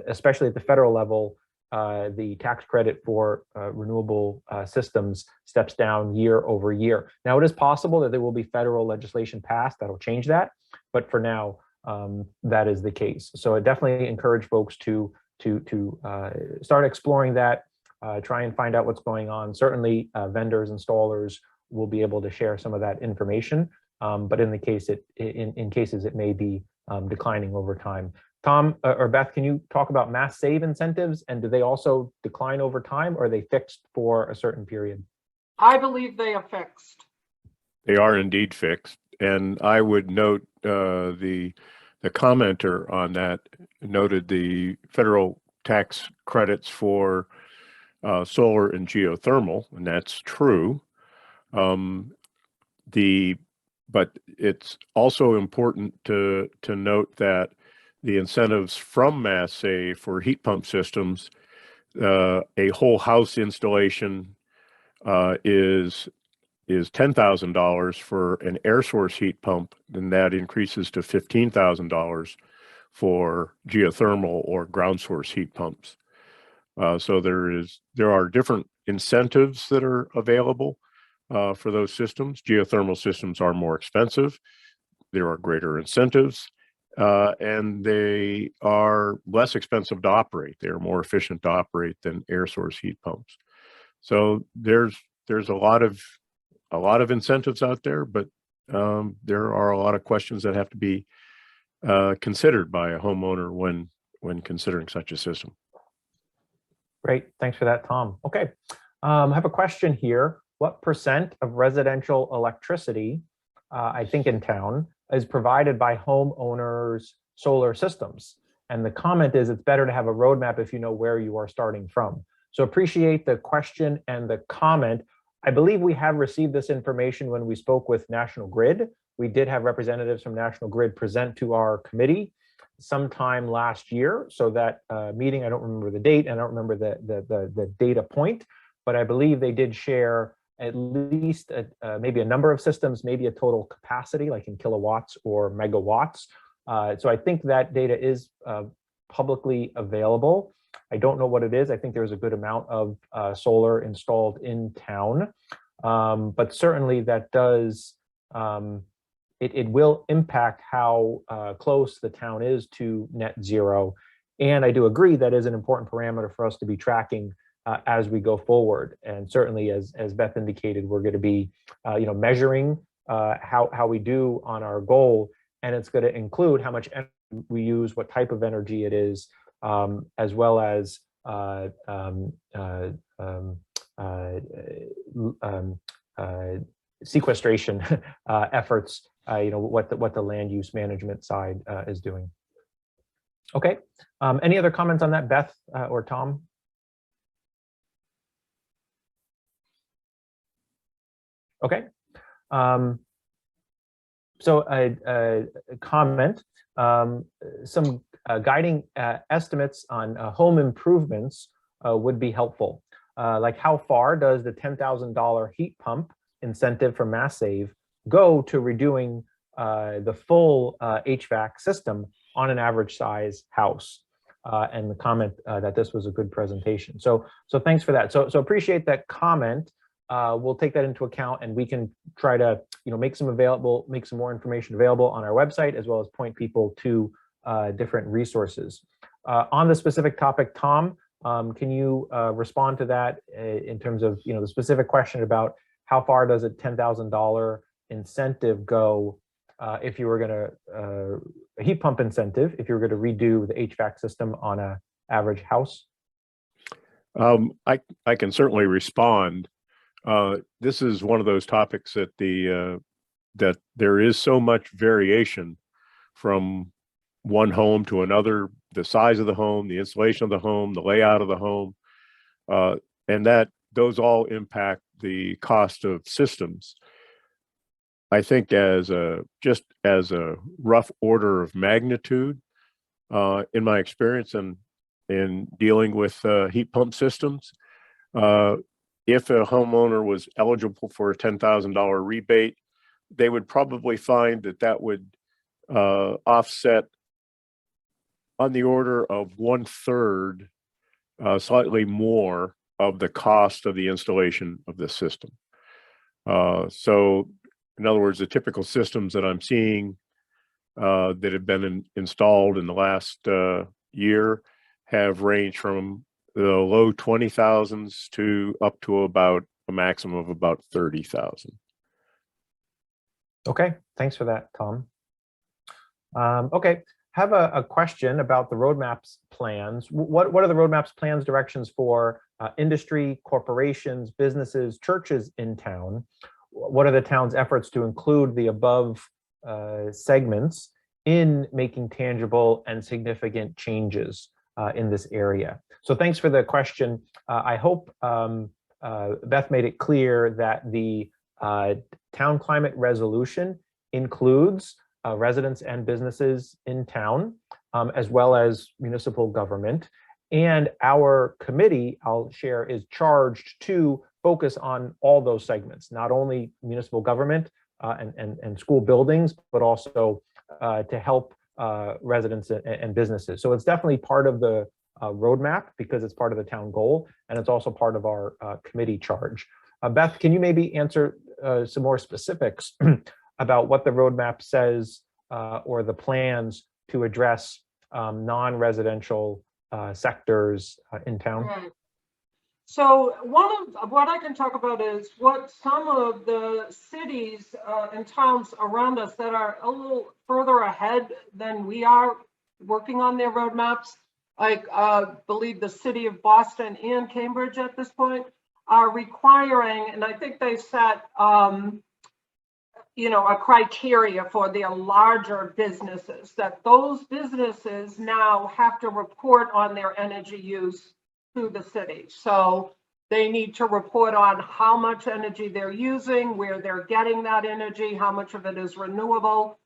especially at the federal level, the tax credit for renewable systems steps down year over year. Now, it is possible that there will be federal legislation passed that'll change that, but for now, that is the case. So I definitely encourage folks to start exploring that, try and find out what's going on. Certainly, vendors, installers will be able to share some of that information, but in cases it may be declining over time. Tom or Beth, can you talk about mass save incentives, and do they also decline over time, or are they fixed for a certain period? I believe they are fixed. They are indeed fixed. And I would note the commenter on that noted the federal tax credits for solar and geothermal, and that's true. But it's also important to note that the incentives from Mass Save for heat pump systems, a whole house installation is $10,000 for an air source heat pump, then that increases to $15,000 for geothermal or ground source heat pumps. So there are different incentives that are available for those systems. Geothermal systems are more expensive. There are greater incentives, and they are less expensive to operate. They are more efficient to operate than air source heat pumps. So there's a lot of incentives out there, but there are a lot of questions that have to be considered by a homeowner when considering such a system. Great, thanks for that, Tom. Okay, I have a question here. What % of residential electricity, I think in town, is provided by homeowners' solar systems? And the comment is, it's better to have a roadmap if you know where you are starting from. So appreciate the question and the comment. I believe we have received this information when we spoke with National Grid. We did have representatives from National Grid present to our committee sometime last year. So that meeting, I don't remember the date, and I don't remember the data point, but I believe they did share at least maybe a number of systems, maybe a total capacity, like in kilowatts or megawatts. So I think that data is publicly available. I don't know what it is. I think there's a good amount of solar installed in town, but certainly that does, it will impact how close the town is to net zero. And I do agree that is an important parameter for us to be tracking as we go forward. And certainly, as Beth indicated, we're going to be measuring how we do on our goal, and it's going to include how much energy we use, what type of energy it is, as well as sequestration efforts, what the land use management side is doing. Okay, any other comments on that, Beth or Tom? Okay, so a comment, some guiding estimates on home improvements would be helpful. Like how far does the $10,000 heat pump incentive from Mass Save go to redoing the full HVAC system on an average size house? And the comment that this was a good presentation. So thanks for that. So appreciate that comment. We'll take that into account, and we can try to make some more information available on our website, as well as point people to different resources. On the specific topic, Tom, can you respond to that in terms of the specific question about how far does a $10,000 incentive go if you were going to a heat pump incentive if you were going to redo the HVAC system on a average house? I can certainly respond. This is one of those topics that that there is so much variation from one home to another, the size of the home, the installation of the home, the layout of the home, and that those all impact the cost of systems. I think just as a rough order of magnitude, in my experience in dealing with heat pump systems, if a homeowner was eligible for a $10,000 rebate, they would probably find that would offset on the order of 1/3, slightly more of the cost of the installation of the system. So in other words, the typical systems that I'm seeing that have been installed in the last year have ranged from the low 20,000s to up to about a maximum of about 30,000. Okay, thanks for that, Tom. Okay, have a question about the roadmaps plans. What are the roadmaps plans directions for industry, corporations, businesses, churches in town? What are the town's efforts to include the above segments in making tangible and significant changes in this area? So thanks for the question. I hope Beth made it clear that the town climate resolution includes residents and businesses in town, as well as municipal government. And our committee, I'll share, is charged to focus on all those segments, not only municipal government and school buildings, but also to help residents and businesses. So it's definitely part of the roadmap because it's part of the town goal, and it's also part of our committee charge. Beth, can you maybe answer some more specifics about what the roadmap says or the plans to address non-residential sectors in town? Right. So one of what I can talk about is what some of the cities and towns around us that are a little further ahead than we are working on their roadmaps, like believe the city of Boston and Cambridge at this point are requiring, and I think they set a criteria for their larger businesses, that those businesses now have to report on their energy use to the city. So they need to report on how much energy they're using, where they're getting that energy, how much of it is renewable.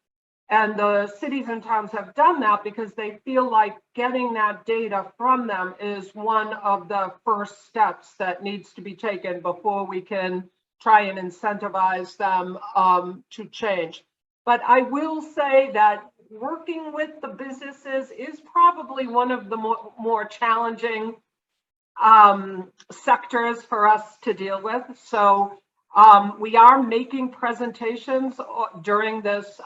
And the cities and towns have done that because they feel like getting that data from them is one of the first steps that needs to be taken before we can try and incentivize them to change. But I will say that working with the businesses is probably one of the more challenging sectors for us to deal with. So we are making presentations during this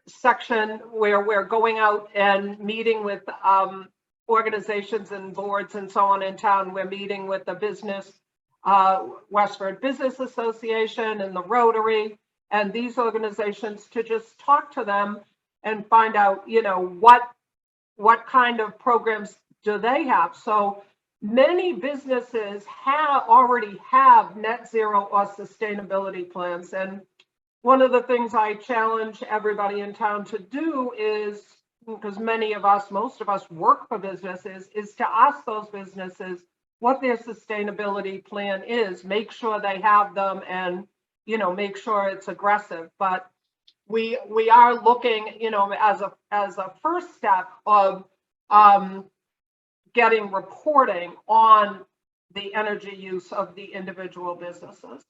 section where we're going out and meeting with organizations and boards and so on in town. We're meeting with the Westford Business Association and the Rotary and these organizations to just talk to them and find out, what kind of programs do they have? So many businesses already have net zero or sustainability plans. And one of the things I challenge everybody in town to do is, because most of us work for businesses, is to ask those businesses what their sustainability plan is, make sure they have them, and, make sure it's aggressive. But we are looking, as a first step of getting reporting on the energy use of the individual businesses.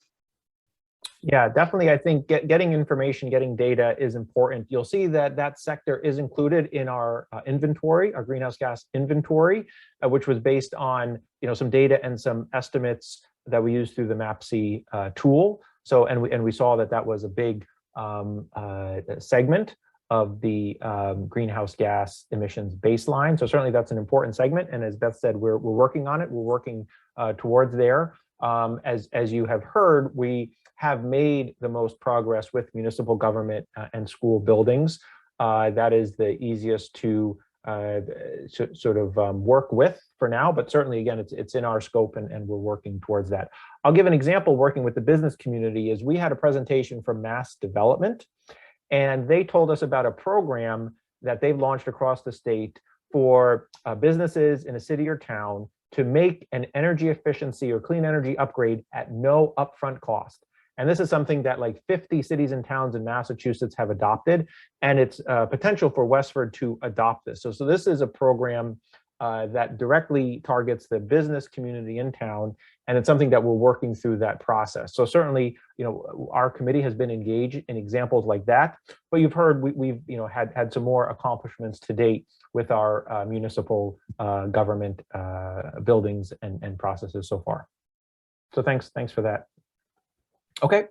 Yeah, definitely. I think getting information, getting data is important. You'll see that that sector is included in our inventory, our greenhouse gas inventory, which was based on some data and some estimates that we use through the MAPC tool. So and we saw that was a big segment of the greenhouse gas emissions baseline. So certainly that's an important segment. And as Beth said, we're working on it. We're working towards there. As you have heard, we have made the most progress with municipal government and school buildings. That is the easiest to sort of work with for now, but certainly again, it's in our scope and we're working towards that. I'll give an example working with the business community is we had a presentation from Mass Development, and they told us about a program that they've launched across the state for businesses in a city or town to make an energy efficiency or clean energy upgrade at no upfront cost. And this is something that like 50 cities and towns in Massachusetts have adopted, and it's potential for Westford to adopt this. So this is a program that directly targets the business community in town, and it's something that we're working through that process. So certainly, our committee has been engaged in examples like that, but you've heard we've had some more accomplishments to date with our municipal government buildings and processes so far. So thanks for that. Okay,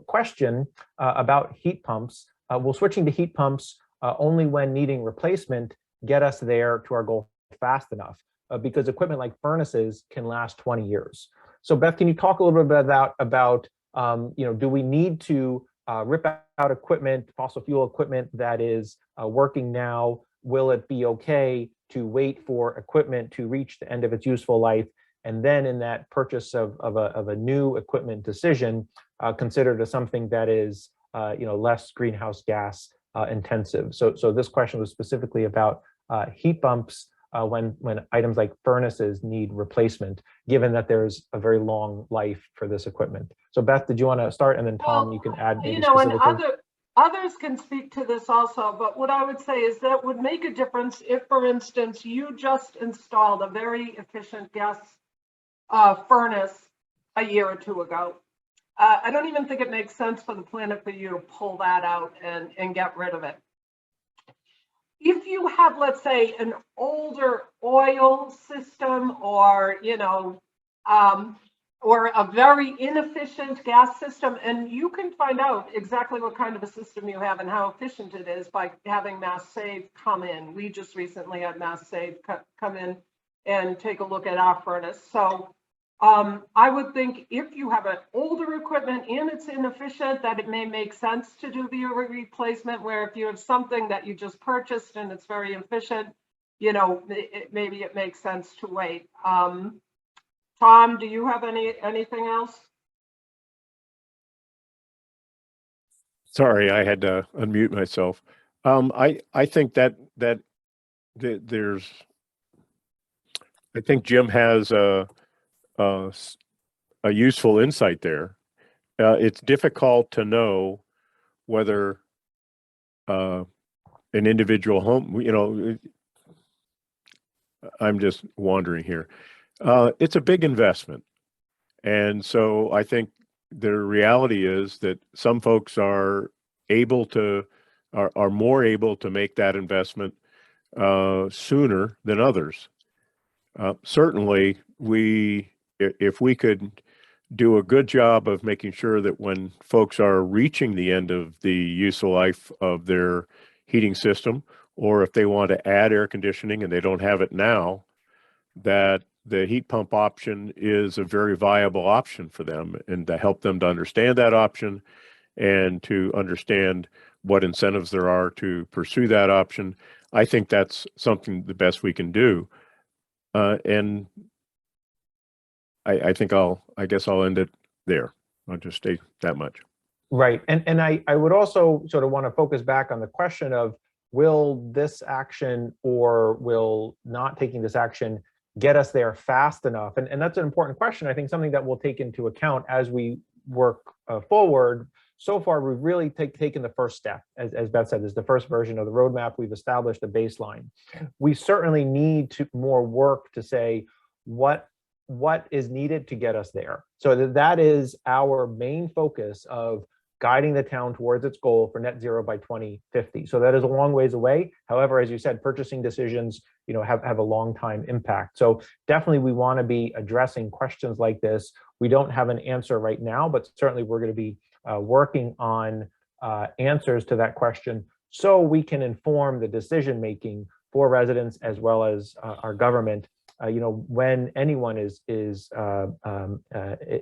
question about heat pumps. Will switching to heat pumps only when needing replacement get us there to our goal fast enough? Because equipment like furnaces can last 20 years. So Beth, can you talk a little bit about do we need to rip out equipment, fossil fuel equipment that is working now? Will it be okay to wait for equipment to reach the end of its useful life, and then in that purchase of a new equipment decision, consider to something that is less greenhouse gas intensive? So this question was specifically about heat pumps when items like furnaces need replacement, given that there's a very long life for this equipment. So Beth, did you want to start, and then Tom, you can add maybe specifically. And others can speak to this also, but what I would say is that would make a difference if, for instance, you just installed a very efficient gas furnace a year or two ago. I don't even think it makes sense for the planet for you to pull that out and get rid of it. If you have, let's say, an older oil system or, or a very inefficient gas system, and you can find out exactly what kind of a system you have and how efficient it is by having Mass Save come in. We just recently had Mass Save come in and take a look at our furnace. So I would think if you have an older equipment and it's inefficient, that it may make sense to do the replacement, where if you have something that you just purchased and it's very efficient, maybe it makes sense to wait. Tom, do you have anything else? Sorry, I had to unmute myself. I think that there's, I think Jim has a useful insight there. It's difficult to know whether an individual home, I'm just wandering here. It's a big investment. And so I think the reality is that some folks are more able to make that investment sooner than others. Certainly, if we could do a good job of making sure that when folks are reaching the end of the useful life of their heating system, or if they want to add air conditioning and they don't have it now, that the heat pump option is a very viable option for them, and to help them to understand that option and to understand what incentives there are to pursue that option. I think that's something the best we can do. And I think I guess I'll end it there. I'll just state that much. Right. And I would also sort of want to focus back on the question of, will this action or will not taking this action get us there fast enough? And that's an important question. I think something that we'll take into account as we work forward. So far, we've really taken the first step. As Beth said, this is the first version of the roadmap. We've established a baseline. We certainly need more work to say what is needed to get us there. So that is our main focus of guiding the town towards its goal for net zero by 2050. So that is a long ways away. However, as you said, purchasing decisions, have a long time impact. So definitely we want to be addressing questions like this. We don't have an answer right now, but certainly we're going to be working on answers to that question so we can inform the decision making for residents as well as our government. When anyone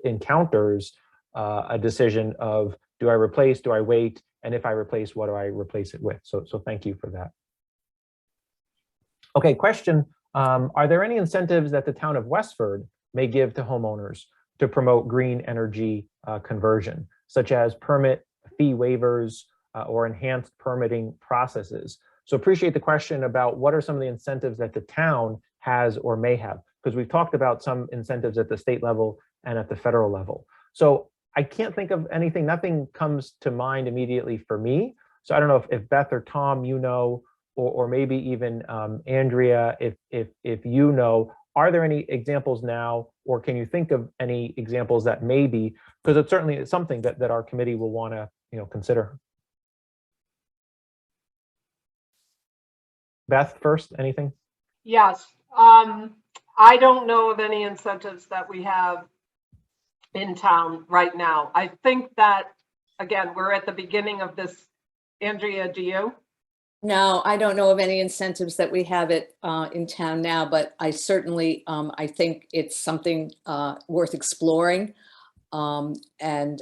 encounters a decision of, do I replace, do I wait? And if I replace, what do I replace it with? So thank you for that. Okay, question. Are there any incentives that the town of Westford may give to homeowners to promote green energy conversion, such as permit fee waivers or enhanced permitting processes? So appreciate the question about what are some of the incentives that the town has or may have, because we've talked about some incentives at the state level and at the federal level. So I can't think of anything, nothing comes to mind immediately for me. So I don't know if Beth or Tom, or maybe even Andrea, if you know, are there any examples now, or can you think of any examples that may be, because it's certainly something that our committee will want to consider. Beth, first, anything? Yes. I don't know of any incentives that we have in town right now. I think that, again, we're at the beginning of this. Andrea, do you? No, I don't know of any incentives that we have in town now, but I certainly, I think it's something worth exploring, and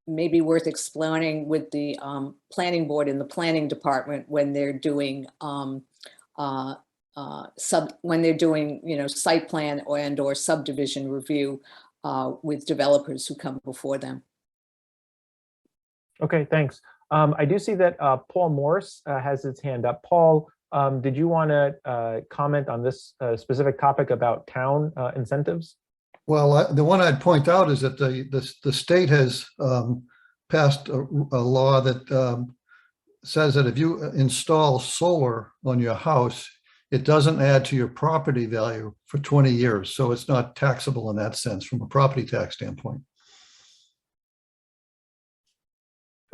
maybe worth exploring with the planning board and the planning department when they're doing site plan or subdivision review with developers who come before them. Okay, thanks. I do see that Paul Morse has his hand up. Paul, did you want to comment on this specific topic about town incentives? Well, the one I'd point out is that the state has passed a law that says that if you install solar on your house, it doesn't add to your property value for 20 years. So it's not taxable in that sense from a property tax standpoint.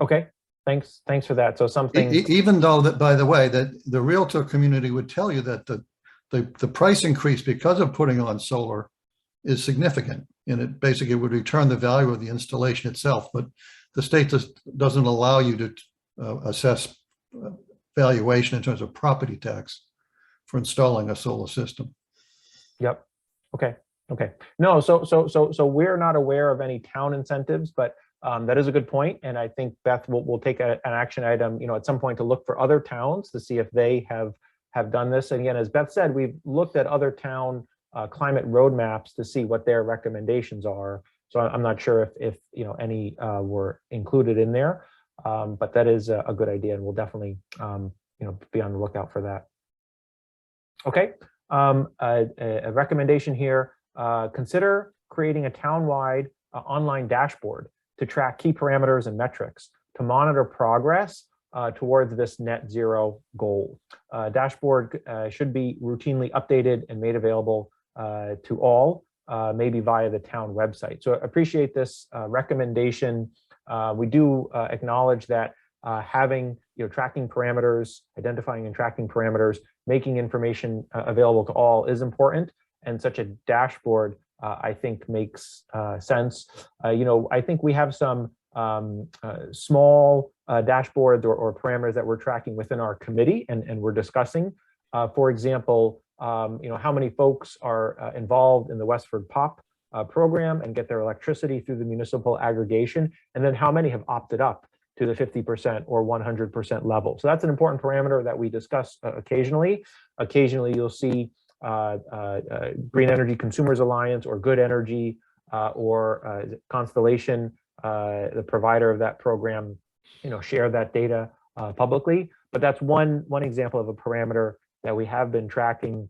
Okay, thanks for that. So something, even though that, by the way, that the realtor community would tell you that the price increase because of putting on solar is significant, and it basically would return the value of the installation itself. But the state just doesn't allow you to assess valuation in terms of property tax for installing a solar system. Yep. Okay. No, so we're not aware of any town incentives, but that is a good point. And I think Beth will take an action item, at some point to look for other towns to see if they have done this. And again, as Beth said, we've looked at other town climate roadmaps to see what their recommendations are. So I'm not sure if any were included in there, but that is a good idea, and we'll definitely be on the lookout for that. Okay, a recommendation here: consider creating a town-wide online dashboard to track key parameters and metrics to monitor progress towards this net zero goal. Dashboard should be routinely updated and made available to all, maybe via the town website. So appreciate this recommendation. We do acknowledge that having tracking parameters, identifying and tracking parameters, making information available to all is important, and such a dashboard I think makes sense. I think we have some small dashboards or parameters that we're tracking within our committee and we're discussing. For example, how many folks are involved in the Westford POP program and get their electricity through the municipal aggregation, and then how many have opted up to the 50% or 100% level. So that's an important parameter that we discuss occasionally. Occasionally, you'll see Green Energy Consumers Alliance or Good Energy or Constellation, the provider of that program, share that data publicly. But that's one example of a parameter that we have been tracking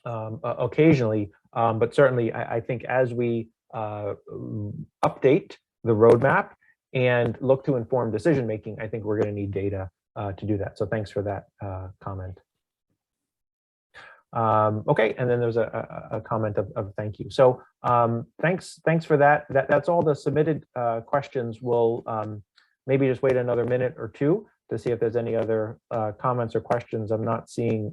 occasionally. But certainly, I think as we update the roadmap and look to inform decision making, I think we're going to need data to do that. So thanks for that comment. Okay, and then there's a comment of thank you. So thanks for that. That's all the submitted questions. We'll maybe just wait another minute or two to see if there's any other comments or questions. I'm not seeing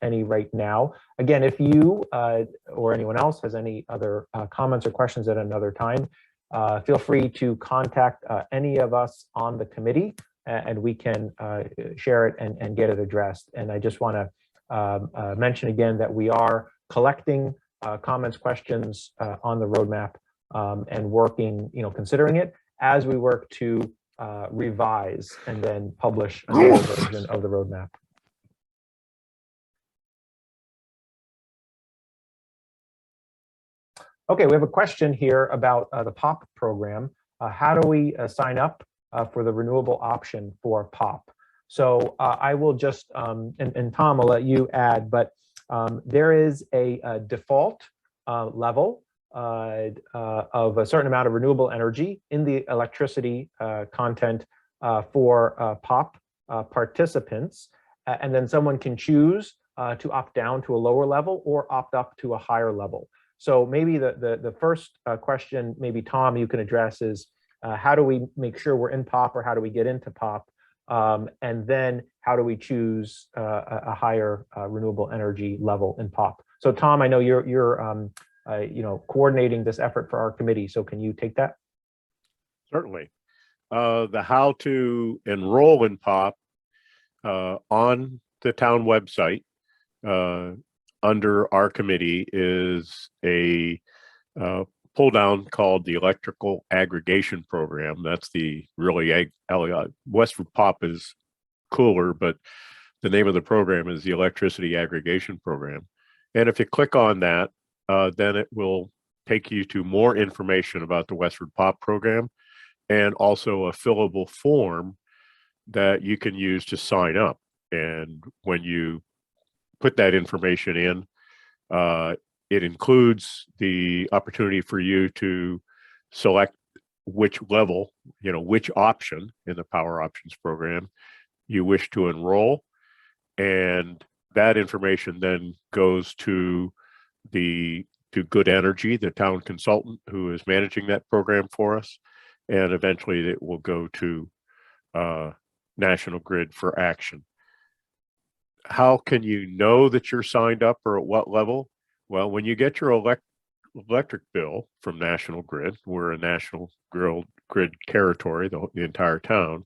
any right now. Again, if you or anyone else has any other comments or questions at another time, feel free to contact any of us on the committee, and we can share it and get it addressed. And I just want to mention again that we are collecting comments, questions on the roadmap and working, considering it as we work to revise and then publish another version of the roadmap. Okay, we have a question here about the POP program. How do we sign up for the renewable option for POP? So I will just, and Tom, I'll let you add, but there is a default level of a certain amount of renewable energy in the electricity content for POP participants. And then someone can choose to opt down to a lower level or opt up to a higher level. So maybe the first question, maybe Tom, you can address is how do we make sure we're in POP, or how do we get into POP? And then how do we choose a higher renewable energy level in POP? So Tom, I know you're coordinating this effort for our committee. So can you take that? Certainly. The how to enroll in POP on the town website under our committee is a pull down called the Electrical Aggregation Program. That's the really Westford POP is cooler, but the name of the program is the Electricity Aggregation Program. And if you click on that, then it will take you to more information about the Westford POP program, and also a fillable form that you can use to sign up. And when you put that information in, it includes the opportunity for you to select which level, which option in the Power Options program you wish to enroll. And that information then goes to Good Energy, the town consultant who is managing that program for us. And eventually it will go to National Grid for action. How can you know that you're signed up, or at what level? Well, when you get your electric bill from National Grid, we're a National Grid territory, the entire town.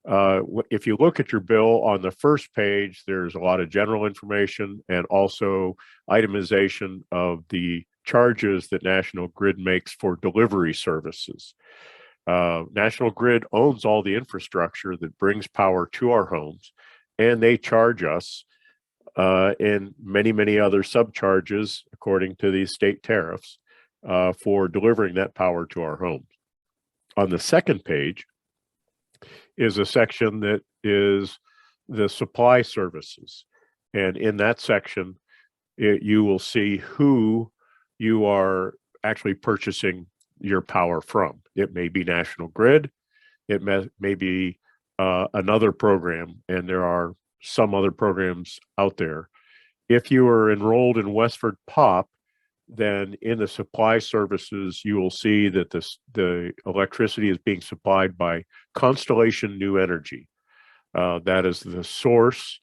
If you look at your bill on the first page, there's a lot of general information and also itemization of the charges that National Grid makes for delivery services. National Grid owns all the infrastructure that brings power to our homes, and they charge us and many other subcharges according to these state tariffs for delivering that power to our homes. On the second page is a section that is the supply services. And in that section, you will see who you are actually purchasing your power from. It may be National Grid, it may be another program, and there are some other programs out there. If you are enrolled in Westford POP, then in the supply services, you will see that the electricity is being supplied by Constellation New Energy. That is the source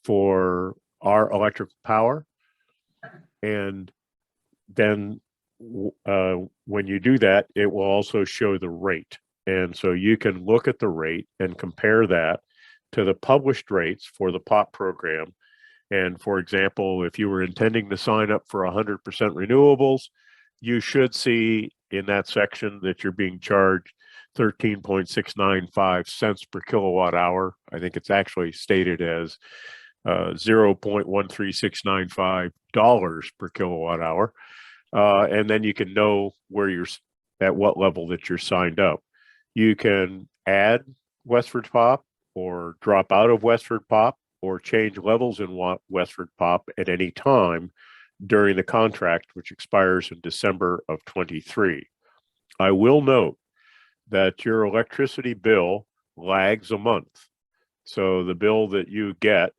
for our electric power. And then when you do that, it will also show the rate. And so you can look at the rate and compare that to the published rates for the POP program. And for example, if you were intending to sign up for 100% renewables, you should see in that section that you're being charged 13.695 cents per kilowatt hour. I think it's actually stated as $0.13695 per kilowatt hour. And then you can know where you're at what level that you're signed up. You can add Westford Pop or drop out of Westford Pop or change levels in Westford Pop at any time during the contract, which expires in December of 23. I will note that your electricity bill lags a month. So the bill that you get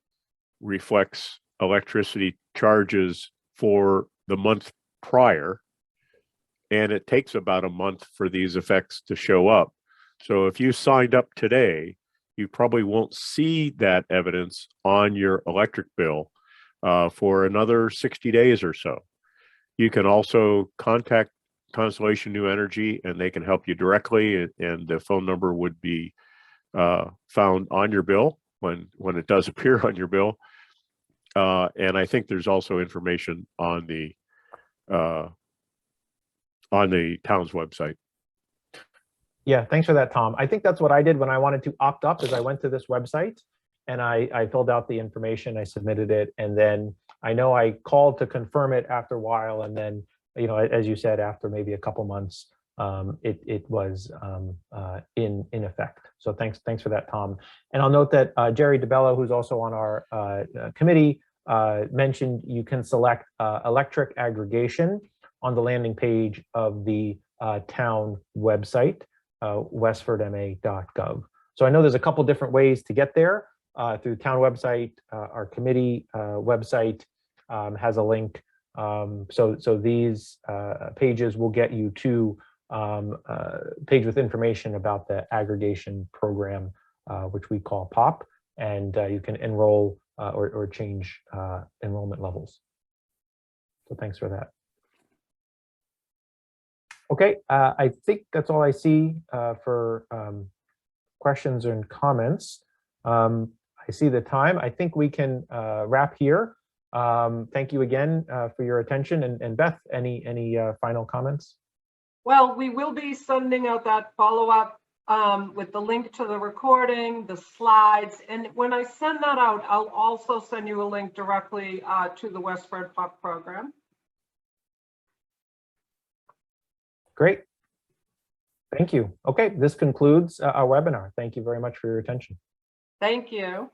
reflects electricity charges for the month prior, and it takes about a month for these effects to show up. So if you signed up today, you probably won't see that evidence on your electric bill for another 60 days or so. You can also contact Constellation New Energy and they can help you directly, and the phone number would be found on your bill when it does appear on your bill. And I think there's also information on the town's website. Yeah, thanks for that, Tom. I think that's what I did when I wanted to opt up, is I went to this website and I filled out the information, I submitted it, and then I know I called to confirm it after a while, and then, you know, as you said, after maybe a couple months, it was in effect. So thanks for that, Tom. And I'll note that Jerry DeBello, who's also on our committee, mentioned you can select electric aggregation on the landing page of the town website, westfordma.gov. So I know there's a couple different ways to get there through the town website. Our committee website has a link. So these pages will get you to page with information about the aggregation program, which we call POP, and you can enroll or change enrollment levels. So thanks for that. Okay, I think that's all I see for questions and comments. I see the time. I think we can wrap here. Thank you again for your attention. And Beth, any final comments? Well, we will be sending out that follow-up with the link to the recording, the slides, and when I send that out, I'll also send you a link directly to the Westford POP program. Great. Thank you. Okay, this concludes our webinar. Thank you very much for your attention. Thank you.